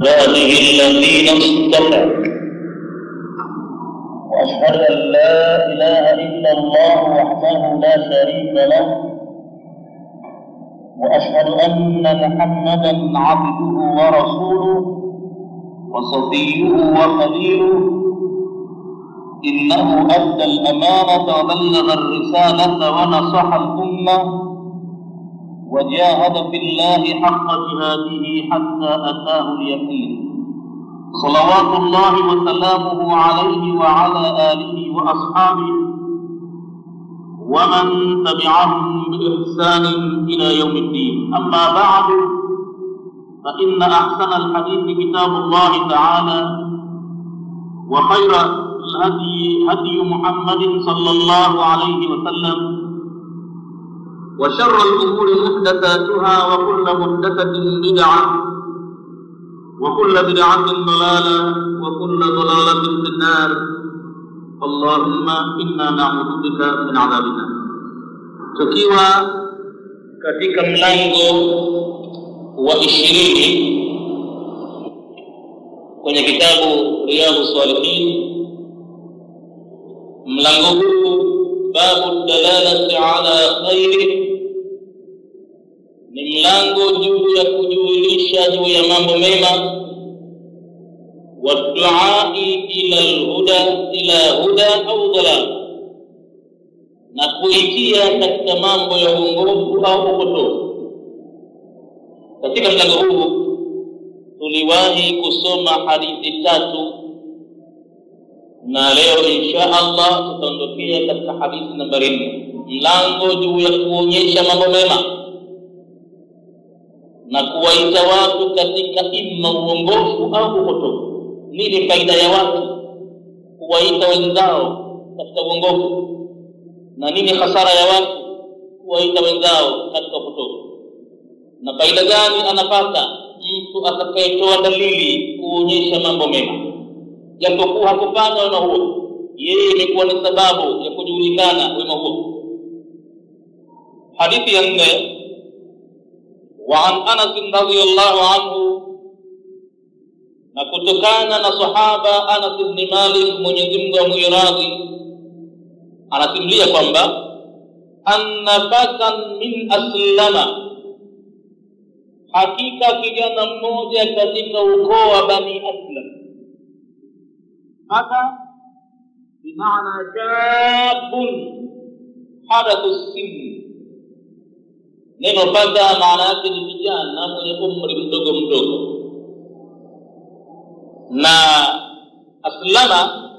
عباده الذين اصطفى وأشهد أن لا إله إلا الله وحده لا شريك له وأشهد أن محمدا عبده ورسوله وصفيه وخليله إنه أدى الأمانة وبلغ الرسالة ونصح الأمة وجاهد في الله حق جهاده حتى أتاه اليقين صلوات الله وسلامه عليه وعلى آله وأصحابه ومن تبعهم بإحسان إلى يوم الدين. أما بعد، فإن أحسن الحديث كتاب الله تعالى وخير الهدي هدي محمد صلى الله عليه وسلم وشر الأمور محدثاتها وكل محدثة بدعة وكل بدعة ضلالة وكل ضلالة في النار. اللهم إنا نعوذ بك من عذاب النار. Tukiwa katika mlango wa 20 kwenye kitabu Riyadhus Salihin, mlango huu babu dalalati ala khairi, ni mlango juu ya kujulisha juu ya mambo mema, wa duai ila huda au dalal, na kuitia katika mambo ya uongofu au upotofu. Katika mlango huu tuliwahi kusoma hadithi 3 na leo insha Allah tutaondokea katika hadithi nambari 4, mlango juu ya kuonyesha mambo mema na kuwaita watu katika imma uongofu au upotofu. Nini faida ya watu kuwaita wenzao katika uongofu, na nini hasara ya watu kuwaita wenzao katika upotofu, na faida gani anapata mtu atakayetoa dalili kuonyesha mambo mema japokuwa hakufanya wema huo, yeye imekuwa ni sababu ya kujulikana wema huo. Hadithi ya 4, وعن أنس رضي الله عنه، na kutokana na sahaba Anas ibn Malik Mwenyezi Mungu amwiradhi, anasimulia kwamba anna fatan min aslama, hakika kijana mmoja katika ukoo wa Bani Aslam. Fata bimaana shabun hadathu sin, neno fata maana yake ni kijana mwenye umri mdogo mdogo, na aslama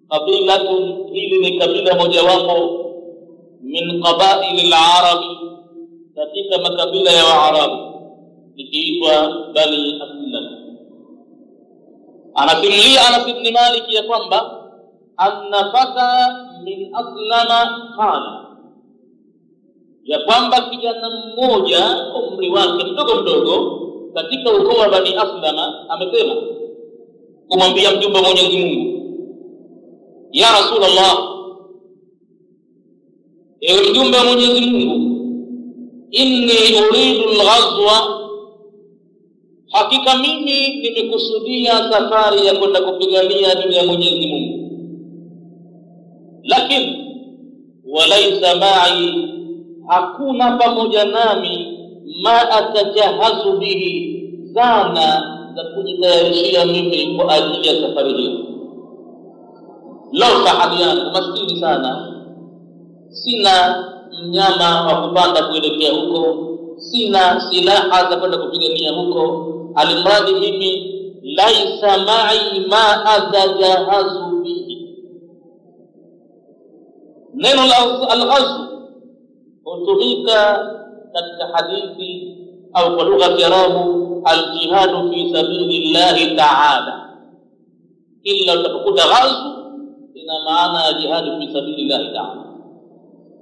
qabilatun, hili ni kabila mojawapo min qabail al-arab, katika makabila ya Waarabu, ikiitwa Bani Aslam. Anasimulia Anas ibn Malik ya kwamba anna fata min aslama qala, ya kwamba kijana mmoja umri wake mdogo mdogo katika ukoo wa Bani Aslama amesema kumwambia mjumbe wa Mwenyezi Mungu, ya Rasulullah, ewe mjumbe wa Mwenyezi Mungu, inni uridu al-ghazwa, hakika mimi nimekusudia safari ya kwenda kupigania dini ya Mwenyezi Mungu, lakini walaysa ma'i, hakuna pamoja nami ma atajahazu bihi, zana za kujitayarishia mimi kwa ajili ya safari hiyo. Lao sahali yangu maskini sana, sina mnyama wa kupanda kuelekea huko, sina silaha za kwenda kupigania huko, alimradi mimi laisa ma'i ma atajahazu bihi. Neno al-ghazw hutumika katika hadithi au kwa lugha ya Kiarabu al-jihadu fi sabilillahi ta'ala. Illa utakuta ghazw ina maana ya jihadu fi sabilillahi ta'ala.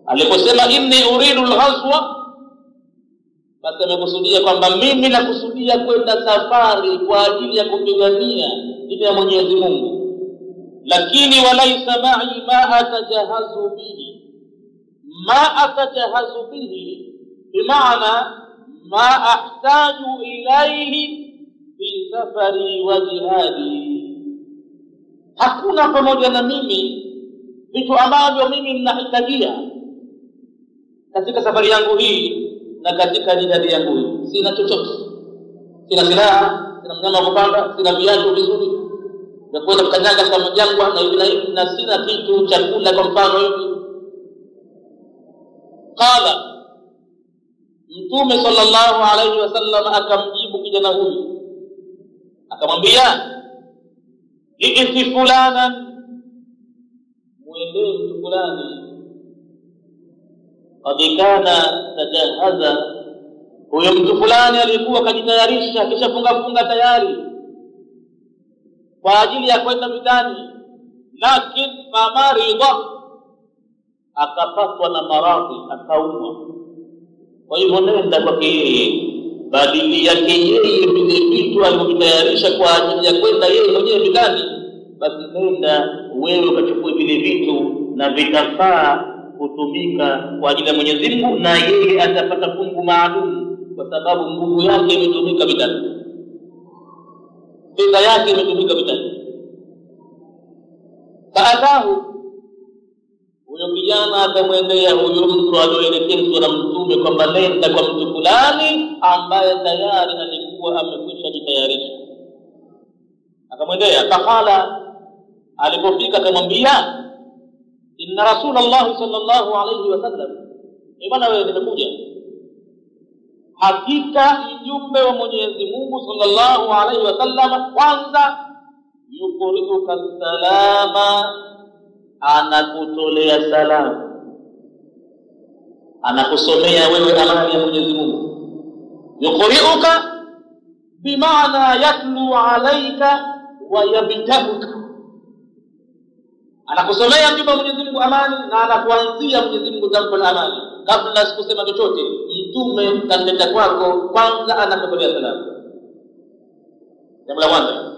Aliposema inni uridu al-ghazwa, basi amekusudia kwamba mimi nakusudia kwenda safari kwa ajili ya kupigania dini ya Mwenyezi Mungu, lakini walaisa ma'i ma atajahazu bihi. ما أتجهز به بمعنى ما أحتاج إليه في safari wa jihadi, hakuna pamoja na mimi vitu ambavyo mimi ninahitajia katika safari yangu hii na katika jihadi yangu hii. Sina chochote, sina silaha, sina mnyama wa kupanda, sina viatu vizuri vya kwenda kukanyaga katika jangwa na hivi na hivi, na sina kitu cha kula kwa mfano hivi. Qala, Mtume sallallahu alayhi wasallam akamjibu kijana huyu akamwambia, "Iti fulana, muendee mtu fulani, qad kana tajahaza." Huyo mtu fulani alikuwa kajitayarisha, kisha funga tayari kwa ajili ya kwenda vitani, lakini famarida, akapatwa na maradhi, akaumwa. Kwa hivyo nenda kwake yeye, badili yake yeye vile vitu alivyovitayarisha kwa ajili ya kwenda yeye mwenyewe vitani, basi nenda wewe ukachukue vile vitu na vitafaa kutumika kwa ajili ya Mwenyezi Mungu, na yeye atapata fungu maalum kwa sababu nguvu yake imetumika vitani, fedha yake imetumika vitani. Faatahu, huyo kijana akamwendea huyo mtu aliyeelekezwa na Mtume kwamba nenda kwa mtu fulani ambaye tayari alikuwa amekwisha jitayarisha. Akamwendea, fakala, alipofika akamwambia, inna Rasulullah sallallahu alayhi wasallam, bwana wewe nimekuja, hakika mjumbe wa Mwenyezi Mungu sallallahu alayhi wasallam, kwanza yuqri'uka salama, anakutolea salamu, anakusomea wewe amani ya Mwenyezi Mungu. Yuqri'uka bimaana yatlu alayka wa yabtahuka, anakusomea mjumbe wa Mwenyezi Mungu amani na anakuanzia Mwenyezi Mungu tamko la amani. Kabla sikusema chochote, Mtume kaleta kwako, kwanza anakutolea salamu, jambo la kwanza.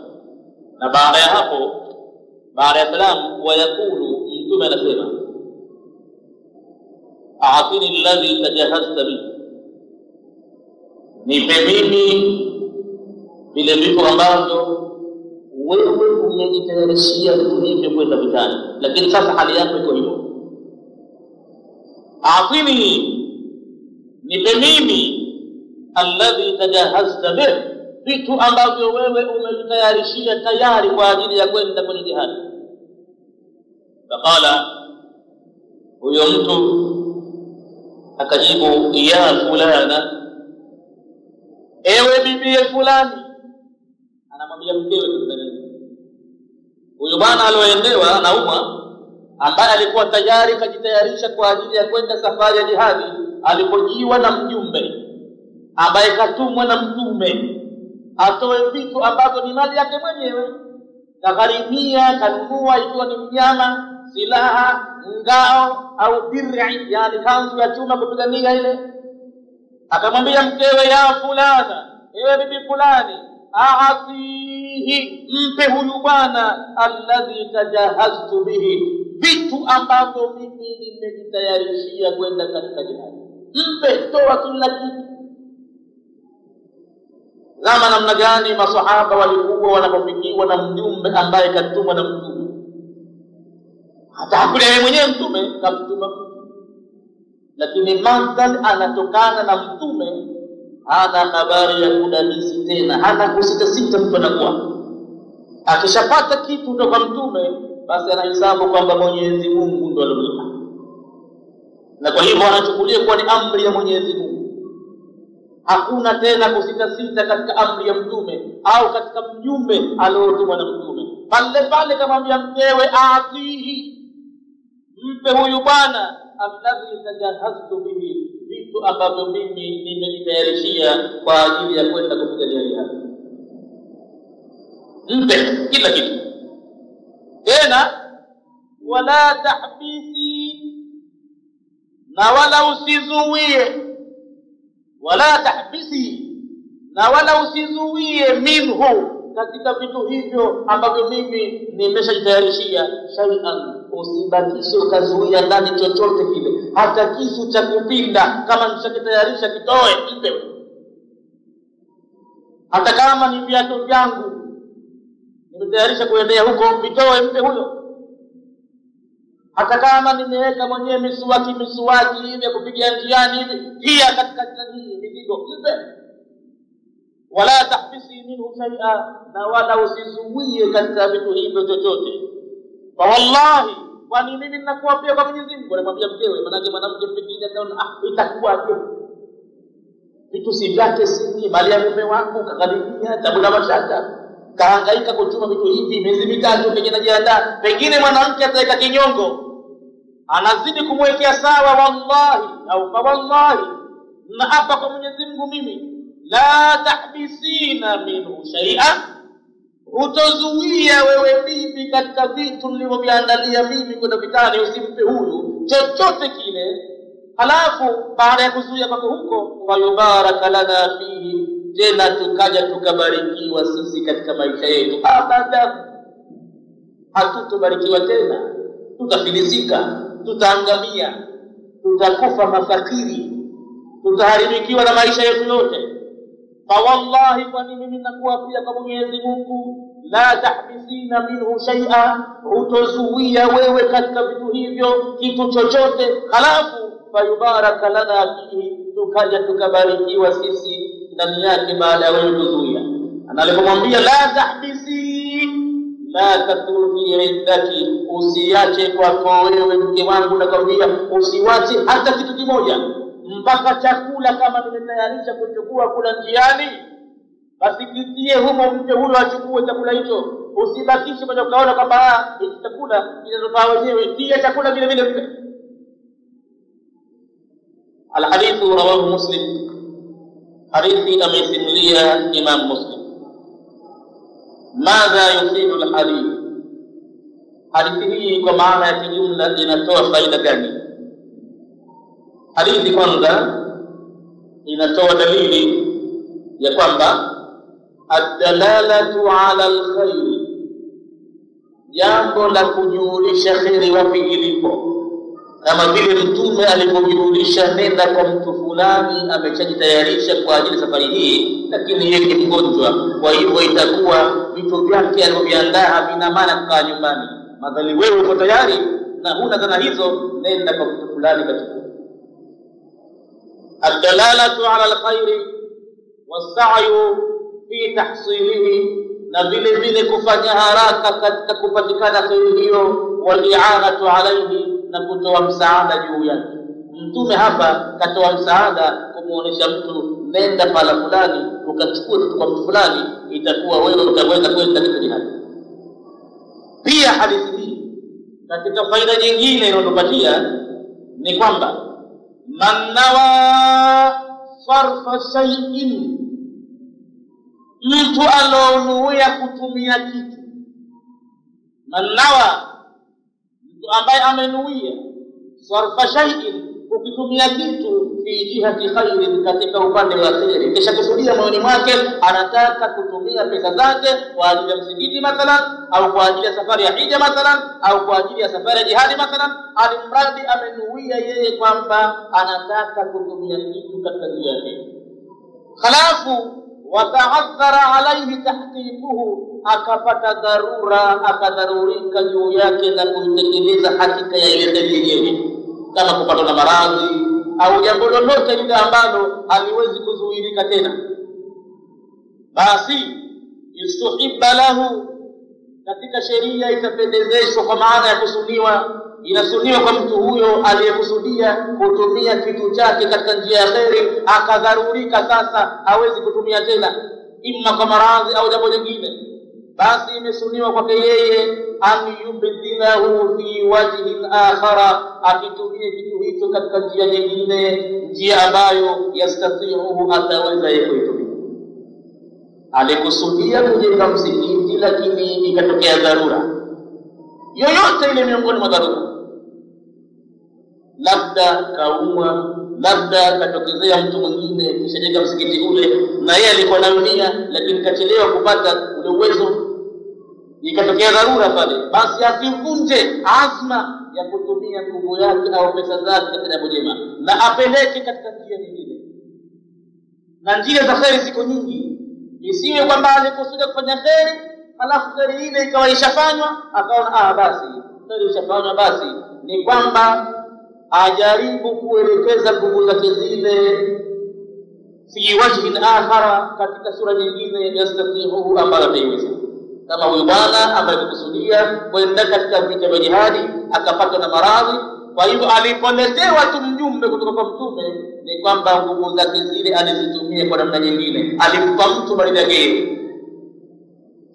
Na baada ya hapo, baada ya salamu, wayakulu, Mtume anasema, a'tini alladhi tajahazta bihi, nipe mimi vile vitu ambavyo wewe umejitayarishia kutumia kwenda vitani, lakini sasa hali yako iko hivyo. A'tini, nipe mimi alladhi tajahazta bihi, vitu ambavyo wewe umejitayarishia tayari kwa ajili ya kwenda kwenye jihad. Faqala, huyo mtu akajibu, ya fulana, ewe bibi fulani. Anamwambia mkewe huyo bwana alioendewa anaumwa, ambaye alikuwa tayari kajitayarisha kwa ajili ya kwenda safari ya jihadi, alipojiwa na mjumbe ambaye katumwa na Mtume atoe vitu ambavyo ni mali yake mwenyewe, kagharimia, kanunua, ikiwa ni mnyama, silaha, ngao au dir'i, yani kanzu ya chuma kupigania ile. Akamwambia mkewe, ya fulana, ewe bibi fulani, aatihi, mpe huyu bwana alladhi tajahaztu bihi, vitu ambavyo mimi nimejitayarishia kwenda katika jihad. Mpe, toa kila kitu. Zama namna gani masahaba walikuwa wanapofikiwa na mjumbe ambaye katumwa na Mtume, hata hakuna yeye mwenyewe Mtume kamtuma, lakini mandhari anatokana na Mtume, hana habari ya kudadisi tena, hana kusita mtu anakuwa akishapata kitu kutoka Mtume, basi anahesabu kwamba Mwenyezi Mungu ndo alompa, na kwa hivyo anachukulia kuwa ni amri ya Mwenyezi Mungu. Hakuna tena kusita katika amri ya Mtume au katika mjumbe aliotumwa na Mtume. Pale kamwambia mkewe, aatihi, mpe huyu bwana alladhi tajahaztu bihi, vitu ambavyo mimi nimejitayarishia kwa ajili ya kwenda kupigania jihad. Mpe kila kitu. Tena wala tahbisi, na wala usizuie, wala tahbisi, na wala usizuie minhu, katika vitu hivyo ambavyo mimi nimeshajitayarishia, shay'an, usibakishe ukazuia ndani chochote kile, hata kisu cha kupinda kama nishakitayarisha kitoe, mpe. hata kama ni viatu vyangu nimetayarisha kuendea huko, vitoe mpe huyo. Hata kama nimeweka mwenyewe miswaki hivi ya kupigia njiani hivi, pia katika hii mizigo mpe. Wala tahbisi minhu shay'a, na wala usizuie katika vitu hivyo chochote. Fa wallahi, kwani mimi ninakuapia kwa Mwenyezi Mungu, anamwambia mkewe, maana mwanamke pekee ataona itakuwaje? Vitu si vyake, si mali ya mume wangu, kagharibia tabula mashaka, kahangaika kuchuma vitu hivi miezi mitatu, pengine anajiandaa, pengine mwanamke ataweka kinyongo, anazidi kumwekea sawa. Wallahi au fa wallahi, na hapa kwa Mwenyezi Mungu mimi, la tahbisina minhu shay'a, utozuia wewe bibi katika vitu nilivyoviandalia mimi kwenda vitani, usimpe huyu chochote kile. Halafu baada ya kuzuia kwako huko, wa yubaraka lana fihi, tena tukaja tukabarikiwa sisi katika maisha yetu. Abada hatutobarikiwa tena, tutafilisika, tutaangamia, tutakufa mafakiri, tutaharibikiwa na maisha yetu yote. Fa wallahi, kwani mimi nakuapia kwa Mwenyezi Mungu, la tahbisina minhu shay'a, utozuia wewe katika vitu hivyo kitu chochote. Halafu fayubaraka lana fihi, tukaja tukabarikiwa sisi ndani yake baada ya wewe kuzuia. Analipomwambia la tahbisi, la tatruki iddaki, usiache kwako wewe mke wangu, nakwambia usiwache hata kitu kimoja, mpaka chakula kama nimetayarisha kuchukua kula njiani, basi kitie humo, mke huyo achukue chakula hicho. Usibakishe kwa ukaona kwamba hiki chakula kinazofaa wenyewe, tia chakula vile vile mke. Alhadithu rawahu Muslim, hadithi amesimulia Imam Muslim. Madha yufidu alhadith, hadithi hii kwa maana ya kijumla inatoa faida gani? Hadithi kwanza inatoa dalili ya kwamba ad-dalalatu ala al-khair, jambo la kujulisha khairi wapi ilipo. Kama vile Mtume alipojulisha nenda kwa mtu fulani ameshajitayarisha kwa ajili safari hii, lakini yeye ni mgonjwa, kwa hivyo itakuwa vitu vyake alivyoviandaa havina maana kukaa nyumbani. Madhali wewe uko tayari na huna dhana hizo, nenda kwa mtu fulani katika ad-dalalatu ala al-khair was-sa'yu fi tahsilihi, na vile vile kufanya haraka katika kupatikana khairi hiyo, wal-i'anatu alayhi, na kutoa msaada juu yake. Mtume hapa katoa msaada kumuonesha mtu, nenda pala fulani ukachukue kitu kwa mtu fulani, itakuwa wewe utaweza kwenda katika jihad. Pia hadithi hii katika faida nyingine inayotupatia ni kwamba man nawa sarfa shay'in, mtu alonuia kutumia kitu. Man nawa, mtu ambaye amenuia sarfa shay'in, ukitumia kitu fi jihati khairin, katika upande wa khairi, kisha kusudia moyoni mwake anataka kutumia pesa zake kwa ajili ya msikiti mathalan, au kwa ajili ya safari ya hija mathalan, au kwa ajili ya safari ya jihadi mathalan, alimradi amenuia yeye kwamba anataka kutumia kitu katika njia yake. Halafu wata'athara alayhi tahqiquhu, akapata dharura, akadharurika juu yake na kuitekeleza hakika ya ile dalili yenyewe, kama kupatwa na maradhi au jambo lolote lile ambalo haliwezi kuzuilika tena, basi yustuhibba lahu, katika sheria itapendezeshwa, kwa maana ya kusuniwa, inasuniwa kwa mtu huyo aliyekusudia kutumia kitu chake katika njia ya khairi, akadharurika sasa hawezi kutumia tena, imma kwa maradhi au jambo lingine, basi imesuniwa kwake yeye an yubdilahu fi wajhin akhara, akitumia kitu hicho katika njia nyingine, njia ambayo yastati'uhu, ataweza yeye kuitumia. Alikusudia kujenga msikiti, lakini ikatokea dharura yoyote ile miongoni mwa dharura, labda kaumwa, labda katokezea mtu mwingine kishajenga msikiti ule na yeye alikuwa na nia, lakini kachelewa kupata ule uwezo, ikatokea dharura pale, basi asivunje azma ya kutumia nguvu yake au pesa zake katika jambo jema, na apeleke katika njia nyingine. Na njia za khairi ziko nyingi, Isiwe kwamba alikusudia kufanya kheri alafu kheri ile ikawa ishafanywa akaona basi kheri ishafanywa, basi ni kwamba ajaribu kuelekeza nguvu zake zile fi wajhin akhara, katika sura nyingine yastatihu ambayo haiwezi. Kama huyu bwana ambaye alikusudia kwenda katika vita vya jihadi akapatwa na maradhi, kwa hivyo alipoletewa tu mjumbe kutoka kwa mtume ni kwamba nguvu zake zile alizitumia kwa namna nyingine, alimpa mtu maridadi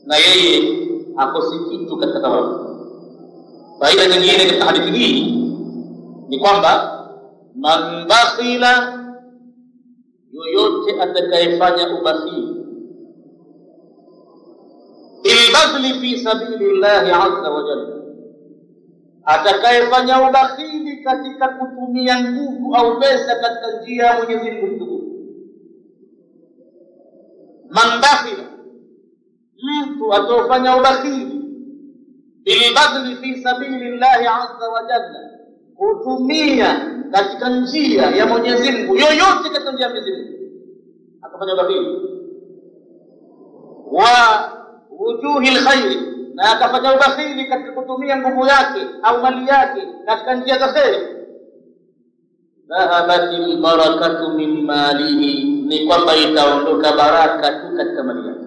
na yeye akosi kitu katika thawabu. Faida nyingine katika hadithi hii ni kwamba man bakhila, yoyote atakayefanya ubakhili, bilbadli fi sabilillahi azza wa jalla, atakayefanya ubakhili katika kutumia nguvu au pesa katika njia ya Mwenyezi Mungu mtukufu. Man bakhila, mtu atofanya ubakhili, bilbadli fi sabilillahi azza wa jalla, kutumia katika njia ya Mwenyezi Mungu, yoyote katika njia ya Mwenyezi Mungu akafanya ubakhili, wa wujuhi alkhair, na akafanya ubakhili katika kutumia nguvu yake au mali yake katika njia za kheri, dhahabatil barakatu min malihi, ni kwamba itaondoka baraka tu katika mali yake.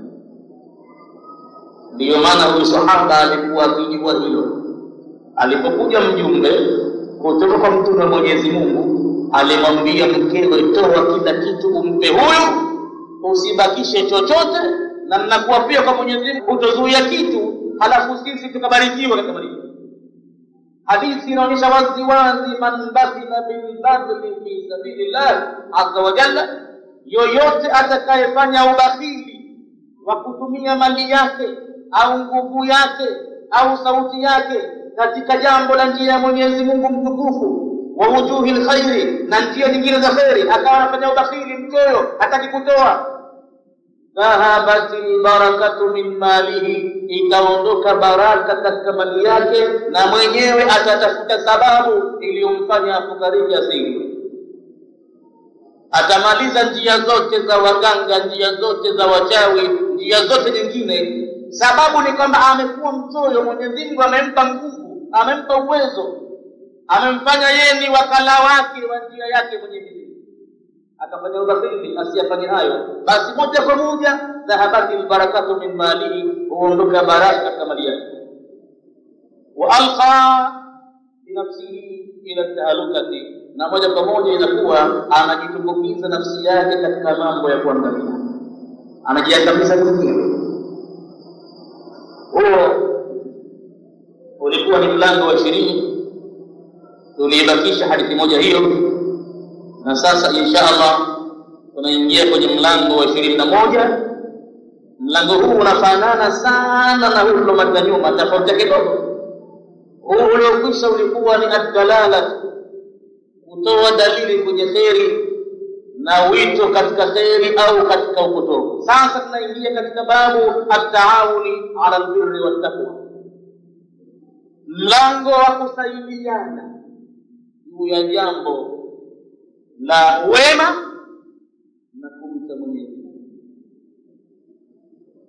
Ndiyo maana huyu sahaba alikuwa akijua hilo. Alipokuja mjumbe kutoka kwa mtume wa Mwenyezi Mungu, alimwambia mkewe, toa kila kitu umpe huyu, usibakishe chochote, na ninakuapia kwa Mwenyezi Mungu utozuia kitu halafu sisi tukabarikiwa katika mali. Hadithi inaonyesha wazi wazi, man bakhila bil badli fi sabilillah azza wa jalla, yoyote atakayefanya ubakhili wa kutumia mali yake au nguvu yake au sauti yake katika jambo la njia ya Mwenyezi Mungu mtukufu, wa wujuhi alkhairi, na njia nyingine za khairi, akawa anafanya ubakhili mchoyo, hataki kutoa, dhahabatil barakatu min malihi, ikaondoka baraka katika mali yake, na mwenyewe atatafuta sababu iliyomfanya afukariki asili. Atamaliza njia zote za waganga, njia zote za wachawi, njia zote nyingine. Sababu ni kwamba amekuwa mchoyo. Mwenyezi Mungu amempa nguvu, amempa uwezo, amemfanya yeye ni wakala wake wa njia yake Mwenyezi Mungu. Akafanya ubakhili, asiyafanye hayo, basi moja kwa moja dhahabatil barakatu min malihi, huondoka baraka katika mali yake. Wa alqa bi nafsihi ila tahalukati, na moja kwa moja inakuwa anajitumbukiza nafsi yake katika mambo ya kuangamia, anajiangamiza mwenyewe. Huo ulikuwa ni mlango wa 20. Tulibakisha hadithi moja hiyo, na sasa insha Allah tunaingia kwenye mlango wa 21. Mlango huu unafanana sana na huu uliomaliza nyuma, tofauti kidogo. Huu uliokwisha ulikuwa ni ad-dalala, kutoa dalili kwenye kheri na wito katika kheri au katika upotovu. Sasa tunaingia katika babu at-taawuni ala al-birri wat-taqwa, mlango wa kusaidiana juu ya jambo la wema na kumcha Mwenyezi Mungu.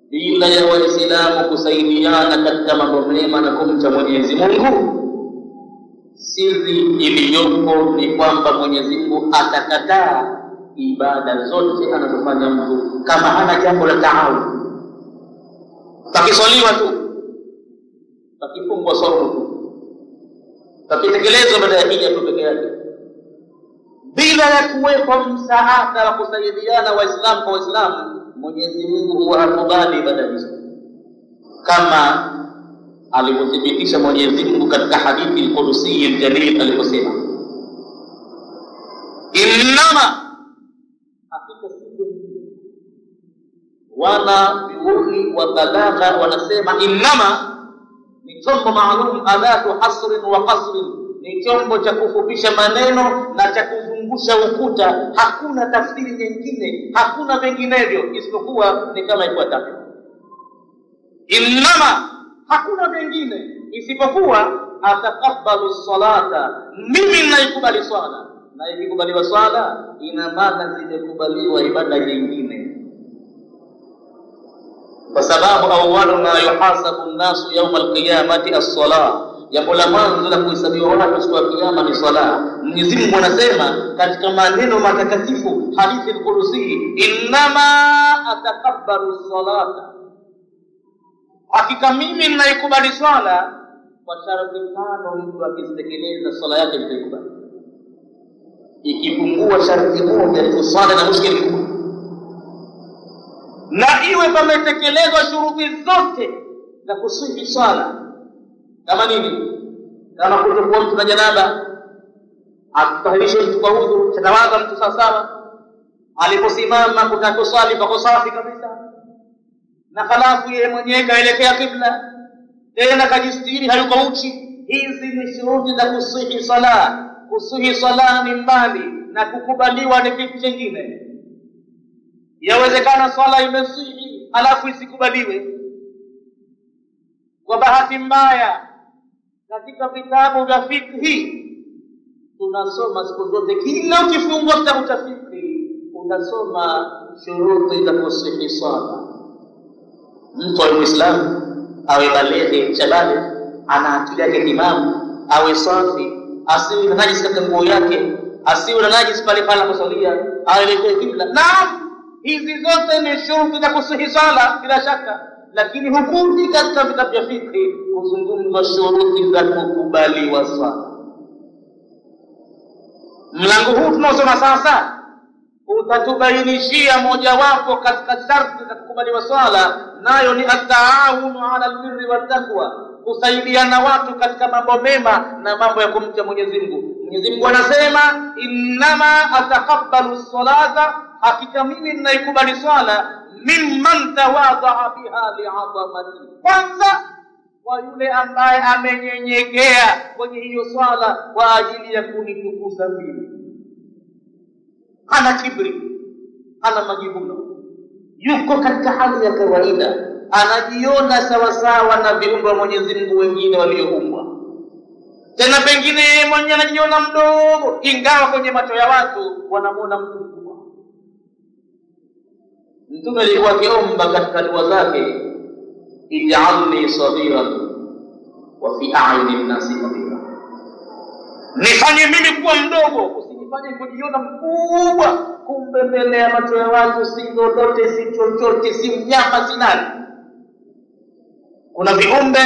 Bila ya Waislamu kusaidiana katika mambo mema na kumcha Mwenyezi Mungu, siri iliyopo ni kwamba Mwenyezi Mungu atakataa ibada zote anazofanya mtu kama hana jambo la taawun. Pakiswaliwa tu, pakifungwa saumu tu, pakitekelezwa baada ya hija tu peke yake, bila ya kuwepo msaada wa kusaidiana Waislamu kwa Waislamu, Mwenyezi Mungu huwa hakubali ibada hizo, kama alivyothibitisha Mwenyezi Mungu katika hadithi al-Qudsi al-Jalil aliposema, innama, hakika siku wana biuri wa balagha wanasema innama ni chombo maalum, adatu hasrin wa qasrin, ni chombo cha kufupisha maneno na cha kuzungusha ukuta. Hakuna tafsiri nyingine, hakuna vinginevyo isipokuwa ni kama ifuatavyo: innama, hakuna vingine isipokuwa atakabbalu salata, mimi naikubali swala, na ikikubaliwa swala ina maana zimekubaliwa ibada nyingine. kwa sababu awwalu ma yuhasabu an-nasu yawm al-qiyamati as-salah, jambo la mwanzo la kuhesabiwa watu siku ya kiyama ni swala. Mwenyezi Mungu anasema katika maneno matakatifu, hadithi al-Qudsi, innama atakabbaru as-salata, hakika mimi ninaikubali swala kwa sharti tano. Mtu akitekeleza swala yake nitaikubali. Ikipungua sharti moja ni swala na mushkili kubwa, na iwe pametekelezwa shuruti zote za kusihi swala. Kama nini? Kama kutokuwa mtu na janaba, akitahirisha mtu kwa udhu, chatawaza mtu sawa, aliposimama kutaka kusali kwa safi kabisa, na halafu yeye mwenyewe kaelekea kibla, tena kajistiri, hayuko uchi. Hizi ni shuruti za kusihi sala. Kusihi sala ni mbali na kukubaliwa ni kitu kingine. Yawezekana swala imesihi halafu isikubaliwe. Kwa bahati mbaya, katika vitabu vya fikhi tunasoma siku zote, kila ukifungua kitabu cha fikhi unasoma shuruti za kusihi swala. Mtu wa Muislamu awe balighi, shababi, ana akili yake timamu, awe safi, asiwe na najisi katika nguo yake, asiwe na najisi pale pale anaposalia, aelekee kibla. Naam, hizi zote ni shuruti za kusihi swala bila shaka, lakini hukumu katika vitabu vya fikhi kuzungumza shuruti za kukubaliwa swala. Mlango huu tunaosoma sasa utatubainishia mojawapo katika sharti za kukubaliwa swala, nayo ni at-taawunu 'ala al-birri wat-taqwa, kusaidiana watu katika mambo mema na mambo ya kumcha Mwenyezi Mungu. Mwenyezi Mungu anasema innama atakabbalu as-salata, hakika mimi ninaikubali swala, mimman tawadha biha li'azamati, kwanza kwa yule ambaye amenyenyekea kwenye hiyo swala kwa ajili ya kunitukuza mimi. Hana kibri, hana majivuno, yuko katika hali ya kawaida, anajiona sawa sawa na viumbe wa Mwenyezi Mungu wengine walioumbwa. Tena pengine yeye mwenyewe anajiona mdogo, ingawa kwenye macho ya watu wanamuona mtu mkubwa. Mtume alikuwa akiomba katika dua zake, ij'alni saghiran wa fi a'yuni an-nasi kabira, nifanye mimi kuwa mdogo, usinifanye kujiona mkubwa, kumbe mbele ya macho ya watu si lolote, si chochote, si mnyama, si nani. Kuna viumbe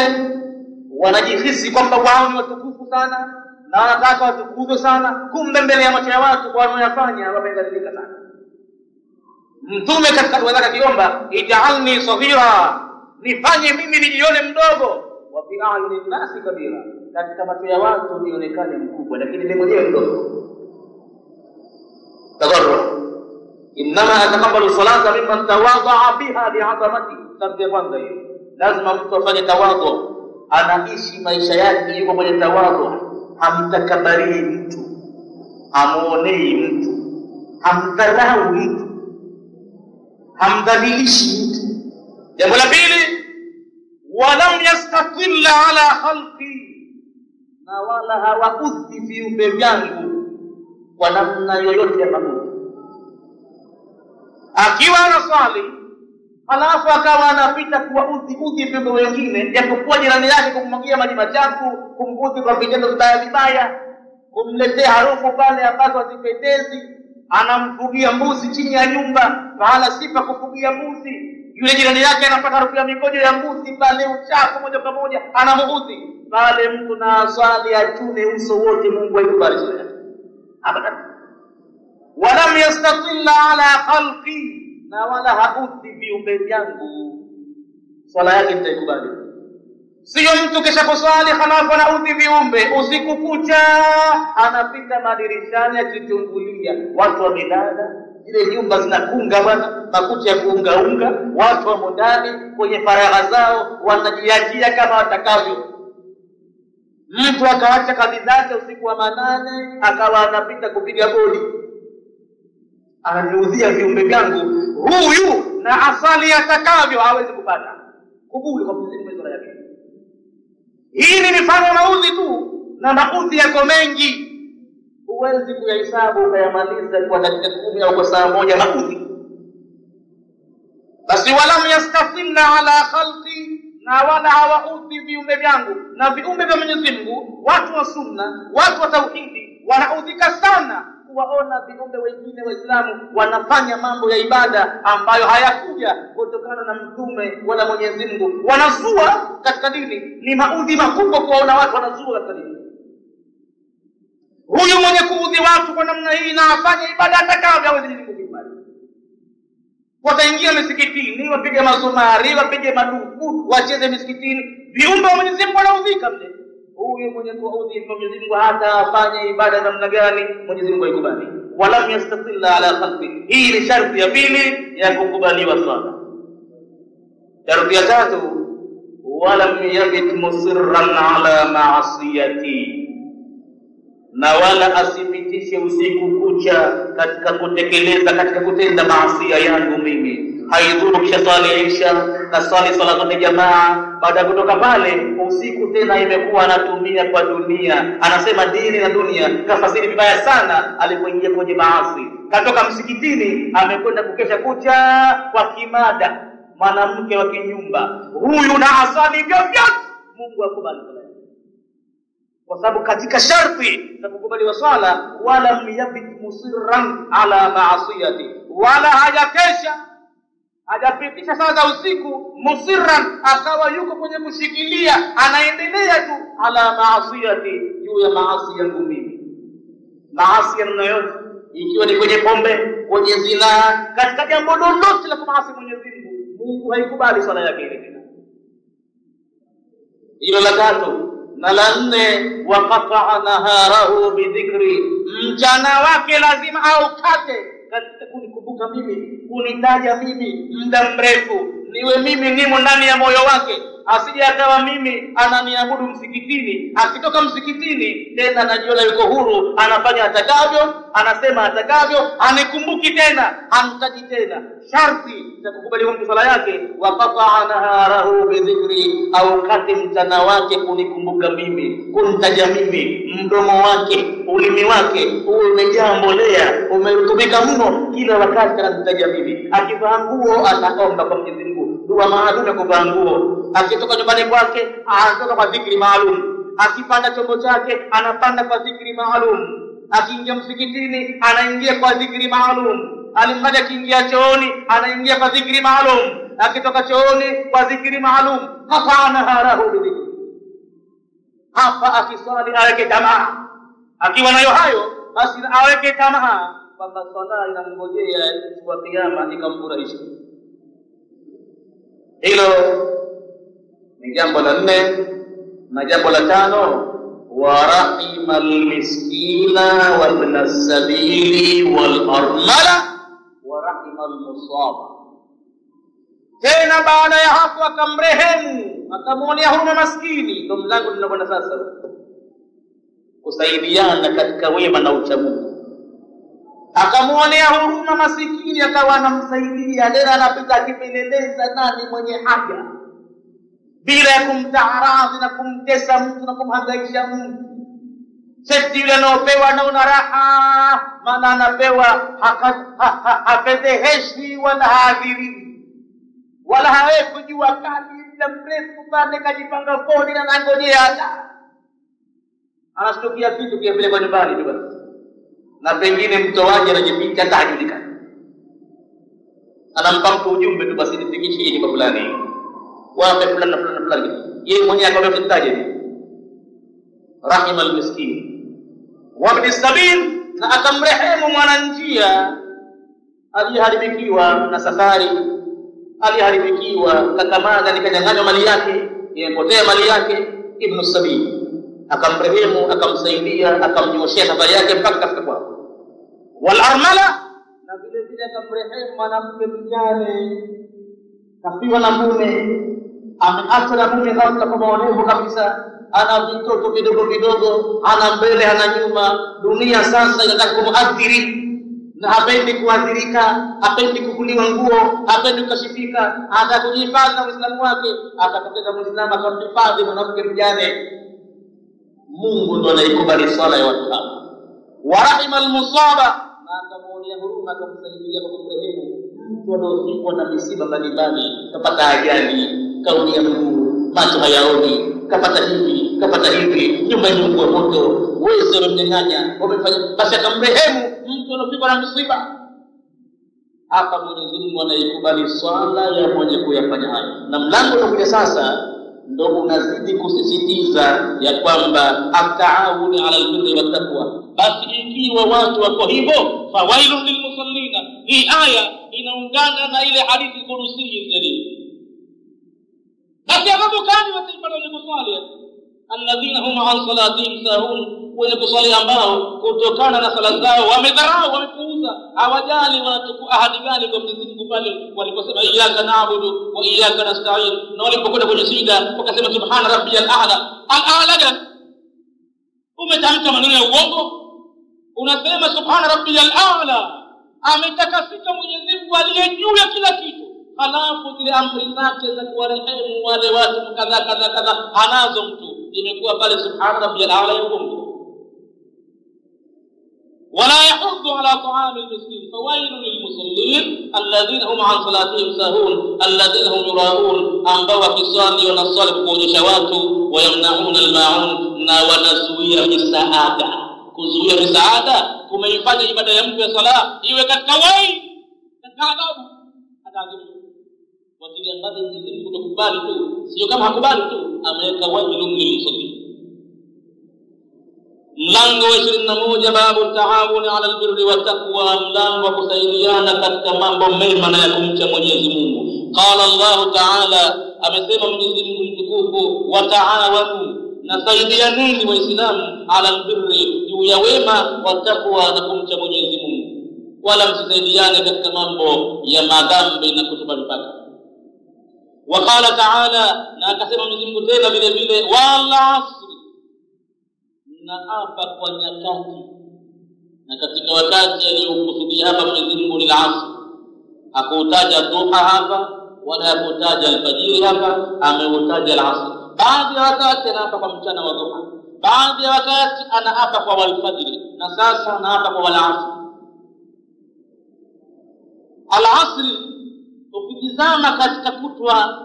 wanajihisi kwamba wao ni watukufu sana na wanataka watukuzwe sana, kumbe mbele ya macho ya watu kwa wanayofanya wamedhalilika sana. Mtume katika dua zake akiomba, ij'alni saghira, nifanye mimi nijione mdogo, wa fi a'yuni an-nasi kabira, katika macho ya watu nionekane mkubwa lakini mimi mwenyewe mdogo. Tadarru, innama atakabbalu salata mimman tawadha biha li'azamati. Sharti ya kwanza hiyo, lazima mtu afanye tawadhu, anaishi maisha yake yuko kwenye tawadhu, hamtakabari mtu, hamuonei mtu, hamdharau mtu, hamdhalilishi mtu. Jambo la pili, walam yastatilla ala khalqi, na wala hawaudhi viumbe vyangu kwa namna yoyote ya maudhi. Akiwa anaswali halafu akawa anapita kuwaudhi viumbe wengine, japokuwa jirani yake kumwagia maji machafu, kumudhi kwa vitendo vibaya, kumletea harufu pale ambazo hazipendezi, anamfugia mbuzi chini ya nyumba pahala sifa kufugia mbuzi, yule jirani yake anapata harufu ya mikojo ya mbuzi pale, uchafu moja kwa moja, anamuudhi pale. Mtu na swali achune uso wote, Mungu aikubali swala yake abadan. Walam yastatilla ala khalqi, na wala haudhi viumbe vyangu, swala yake nitaikubali. Sio mtu kisha kuswali halafu anaudhi viumbe usiku kucha, anapita madirishani akichungulia watu wamelala, zile nyumba zinakunga bwana, makuti ya kuungaunga, watu wamo ndani kwenye faragha zao wanajiachia kama watakavyo. Mtu akaacha kazi zake usiku wa manane akawa anapita kupiga bodi, ananiudhia viumbe vyangu. Huyu na asali atakavyo hawezi kupata kubuli kwa Mwenyezi Mungu yake. Hii ni mifano maudhi tu, na maudhi yako mengi, huwezi kuyahesabu ukayamaliza kwa dakika 10 au kwa saa moja maudhi. basi walam yastafilla ala khalqi, na wala hawaudhi viumbe vyangu. Na viumbe vya Mwenyezi Mungu, watu wa sunna, watu wa tauhidi, wanaudhika sana kuwaona viumbe wengine Waislamu wanafanya mambo ya ibada ambayo hayakuja kutokana na mtume wala Mwenyezi Mungu. Wanazua katika dini. Ni maudhi makubwa kuwaona watu wanazua katika dini. Huyu mwenye kuudhi watu kwa namna hii na afanye ibada atakavyo, hawezi Mungu kibali. Wataingia misikitini, wapige mazumari, wapige madufu, wacheze misikitini, viumbe wa Mwenyezi Mungu wanaudhika mle. Huyu mwenye kuudhi Mwenyezi Mungu hata afanye ibada namna gani, Mwenyezi Mungu haikubali. Walam yastaqilla ala khalqi. Hii ni sharti ya pili ya kukubaliwa swala. Sharti ya tatu, walam yabit musirran ala ma'asiyati, na wala asipitishe usiku kucha katika kutekeleza, katika kutenda maasi yangu mimi. Haidhuru kisha swali isha na swali sala zote jamaa, baada ya kutoka pale usiku tena imekuwa anatumia kwa dunia, anasema dini na dunia. Kafasiri vibaya sana alipoingia kwenye maasi. Katoka msikitini amekwenda kukesha kucha kwa kimada, mwanamke wa kinyumba. Huyu na asali vyovyote Mungu akubali. Kwa sababu katika sharti za kukubaliwa swala, wala miyabit musirran ala ma'asiyati, wala hajakesha, hajapitisha saa za usiku musirran, akawa yuko kwenye kushikilia, anaendelea tu ala ma'asiyati, juu ya maasi yangu mimi. Maasi ya namna yote, ikiwa ni kwenye pombe, kwenye zina, katika jambo lolote la kumaasi Mwenyezi Mungu, Mungu haikubali swala yake ile tena. Hilo la tatu. Na la nne, waqata'a naharahu bidhikri, mchana wake lazima aukate katika kunikumbuka mimi, kunitaja mimi muda mrefu, niwe mimi nimo ndani ya moyo wake. Asije akawa mimi ananiabudu msikitini, akitoka msikitini tena anajiona yuko huru, anafanya atakavyo, anasema atakavyo, anikumbuki tena, anitaji tena. Sharti za kukubaliwa mtu sala yake, waqata'a naharahu bidhikri, au kati mchana wake kunikumbuka mimi, kunitaja mimi, mdomo wake, ulimi wake umejaa mbolea, umerutubika mno, kila wakati ananitaja mimi. Akivaa nguo anaomba kwa Mwenyezi Mungu dua maalum ya kuvaa nguo. Akitoka nyumbani kwake anatoka kwa dhikri maalum. Akipanda chombo chake anapanda kwa dhikri maalum. Akiingia msikitini anaingia kwa dhikri maalum. Alimradi akiingia chooni anaingia kwa dhikri maalum. Akitoka chooni kwa dhikri maalum. Hapa anaharahu bidhikri. Hapa akiswali aweke tamaa. Akiwa nayo hayo basi aweke tamaa kwamba swala inamngojea siku ya kiyama ikamfurahisha. Hilo ni jambo la nne. Na jambo la tano, wa rahimal miskina wa ibn as-sabili wal armala wa rahimal musaba. Tena baada ya hapo akamrehemu, akamwonea huruma maskini. Ndio mlango tunakwenda sasa, kusaidiana katika wema na uchamungu. Akamwonea huruma masikini, akawa anamsaidia, tena anapita akipeleleza nani mwenye haja, bila ya kumtaaradhi na kumtesa mtu na kumhangaisha mtu. Seti yule anaopewa anaona raha, maana anapewa hafedheheshwi wala haadhiriwi, wala hawezi jua kali muda mrefu pale kajipanga kodi na anangojea. Anashtukia kitu kiapelekwa nyumbani tu basi, na pengine mtoaji anajificha hata hajulikani. Anampa mtu ujumbe tu basi, nifikishie hili kwa fulani, wape fulani na fulani na fulani. Yeye mwenyewe akamwambia mtaje. Rahimal miskin wa ibn as-sabil, na akamrehemu mwananjia aliyeharibikiwa na safari, aliyeharibikiwa kakamaza nikanyang'anywa mali yake, imepotea mali yake. Ibn as-sabil akamrehemu, akamsaidia, akamnyoshia safari yake mpaka kafika kwao. Wal armala, na vile vile akamrehemu mwanamke mjane, kafiwa na mume, ameacha na mume ghafla kwa maonevu kabisa, ana vitoto vidogo vidogo, ana mbele ana nyuma. Dunia sasa inataka kumuathiri, na hapendi kuathirika, hapendi kukuliwa nguo, hapendi kukashifika, anataka kujihifadhi na Uislamu wake. Akatokeza Muislamu akamhifadhi mwanamke mjane. Mungu ndo anaikubali swala ya watu hawa. Wa rahimal musaba, na akamwonea huruma, akamsaidia kwa kumrehemu mtu anaofikwa na misiba mbalimbali, kapata ajali, kaumia mguu, macho hayaoni, kapata hivi, nyumba imeungua moto, wezi wamemnyang'anya, wamefanya, basi akamrehemu mtu anaofikwa na misiba. Hapa Mwenyezi Mungu anaikubali swala ya mwenye kuyafanya hayo. Na mlango unakuja sasa ndio unazidi kusisitiza ya kwamba at-ta'awuni 'ala al-birri wat-taqwa. Basi ikiwa watu wako hivyo, fawailun lilmusallina, hii aya inaungana na ile hadithi kurusi nzuri. Basi adhabu kali wataipata wenye kuswali, alladhina hum 'an salatihim sahun, wenye kuswali ambao kutokana na sala zao wamedharau, wamepuuza, hawajali wanachukua ahadi gani kwa Mwenyezi Mungu pale waliposema iyyaka na'budu wa iyyaka nasta'in, na walipokwenda kwenye sijda wakasema subhana rabbiyal a'la. Al-a'la gani? Umetamka maneno ya uongo, unasema subhana rabbiyal a'la. Ametakasika Mwenyezi Mungu aliye juu ya kila kitu, halafu zile amri zake za kuwarehemu wale watu kadha anazo mtu, imekuwa pale subhana rabbiyal a'la ya uongo. ولا يحض على طعام المسكين فويل للمصلين الذين هم عن صلاتهم ساهون الذين هم يراءون ambao wakiswali wanaswali kuonyesha watu, wayamnauna almaun, na wanazuia misaada. Kuzuia misaada kumeifanya ibada ya mtu ya sala iwe katika katika adhabu. Wajili mbali Mwenyezi Mungu kukubali tu, sio kama hakubali tu, ameweka wailun lilmusallin. Mlango wa 21 babu taawuni 'ala albirri wattaqwa, mlango wa kusaidiana katika mambo mema na ya kumcha Mwenyezi Mungu. Qala Allah Ta'ala, amesema Mwenyezi Mungu mtukufu, wa taawanu, nasaidianeni waislamu 'ala albirri, juu ya wema, wattaqwa, na kumcha Mwenyezi Mungu, wala msisaidiane katika mambo ya madhambi na kutupa mipaka. Wa qala Ta'ala, na akasema Mwenyezi Mungu tena vile vile, wal asri, na hapa kwa nyakati. Na katika wakati aliyokusudia hapa Mwenyezi Mungu ni al-asr. Hakutaja dhuha hapa wala hakutaja alfajiri hapa, ameutaja al-asr. Baadhi ya wakati anaapa kwa mchana wa dhuha, baadhi ya wakati anaapa kwa alfajiri, na sasa anaapa kwa al-asr. Al-asr ukitizama katika kutwa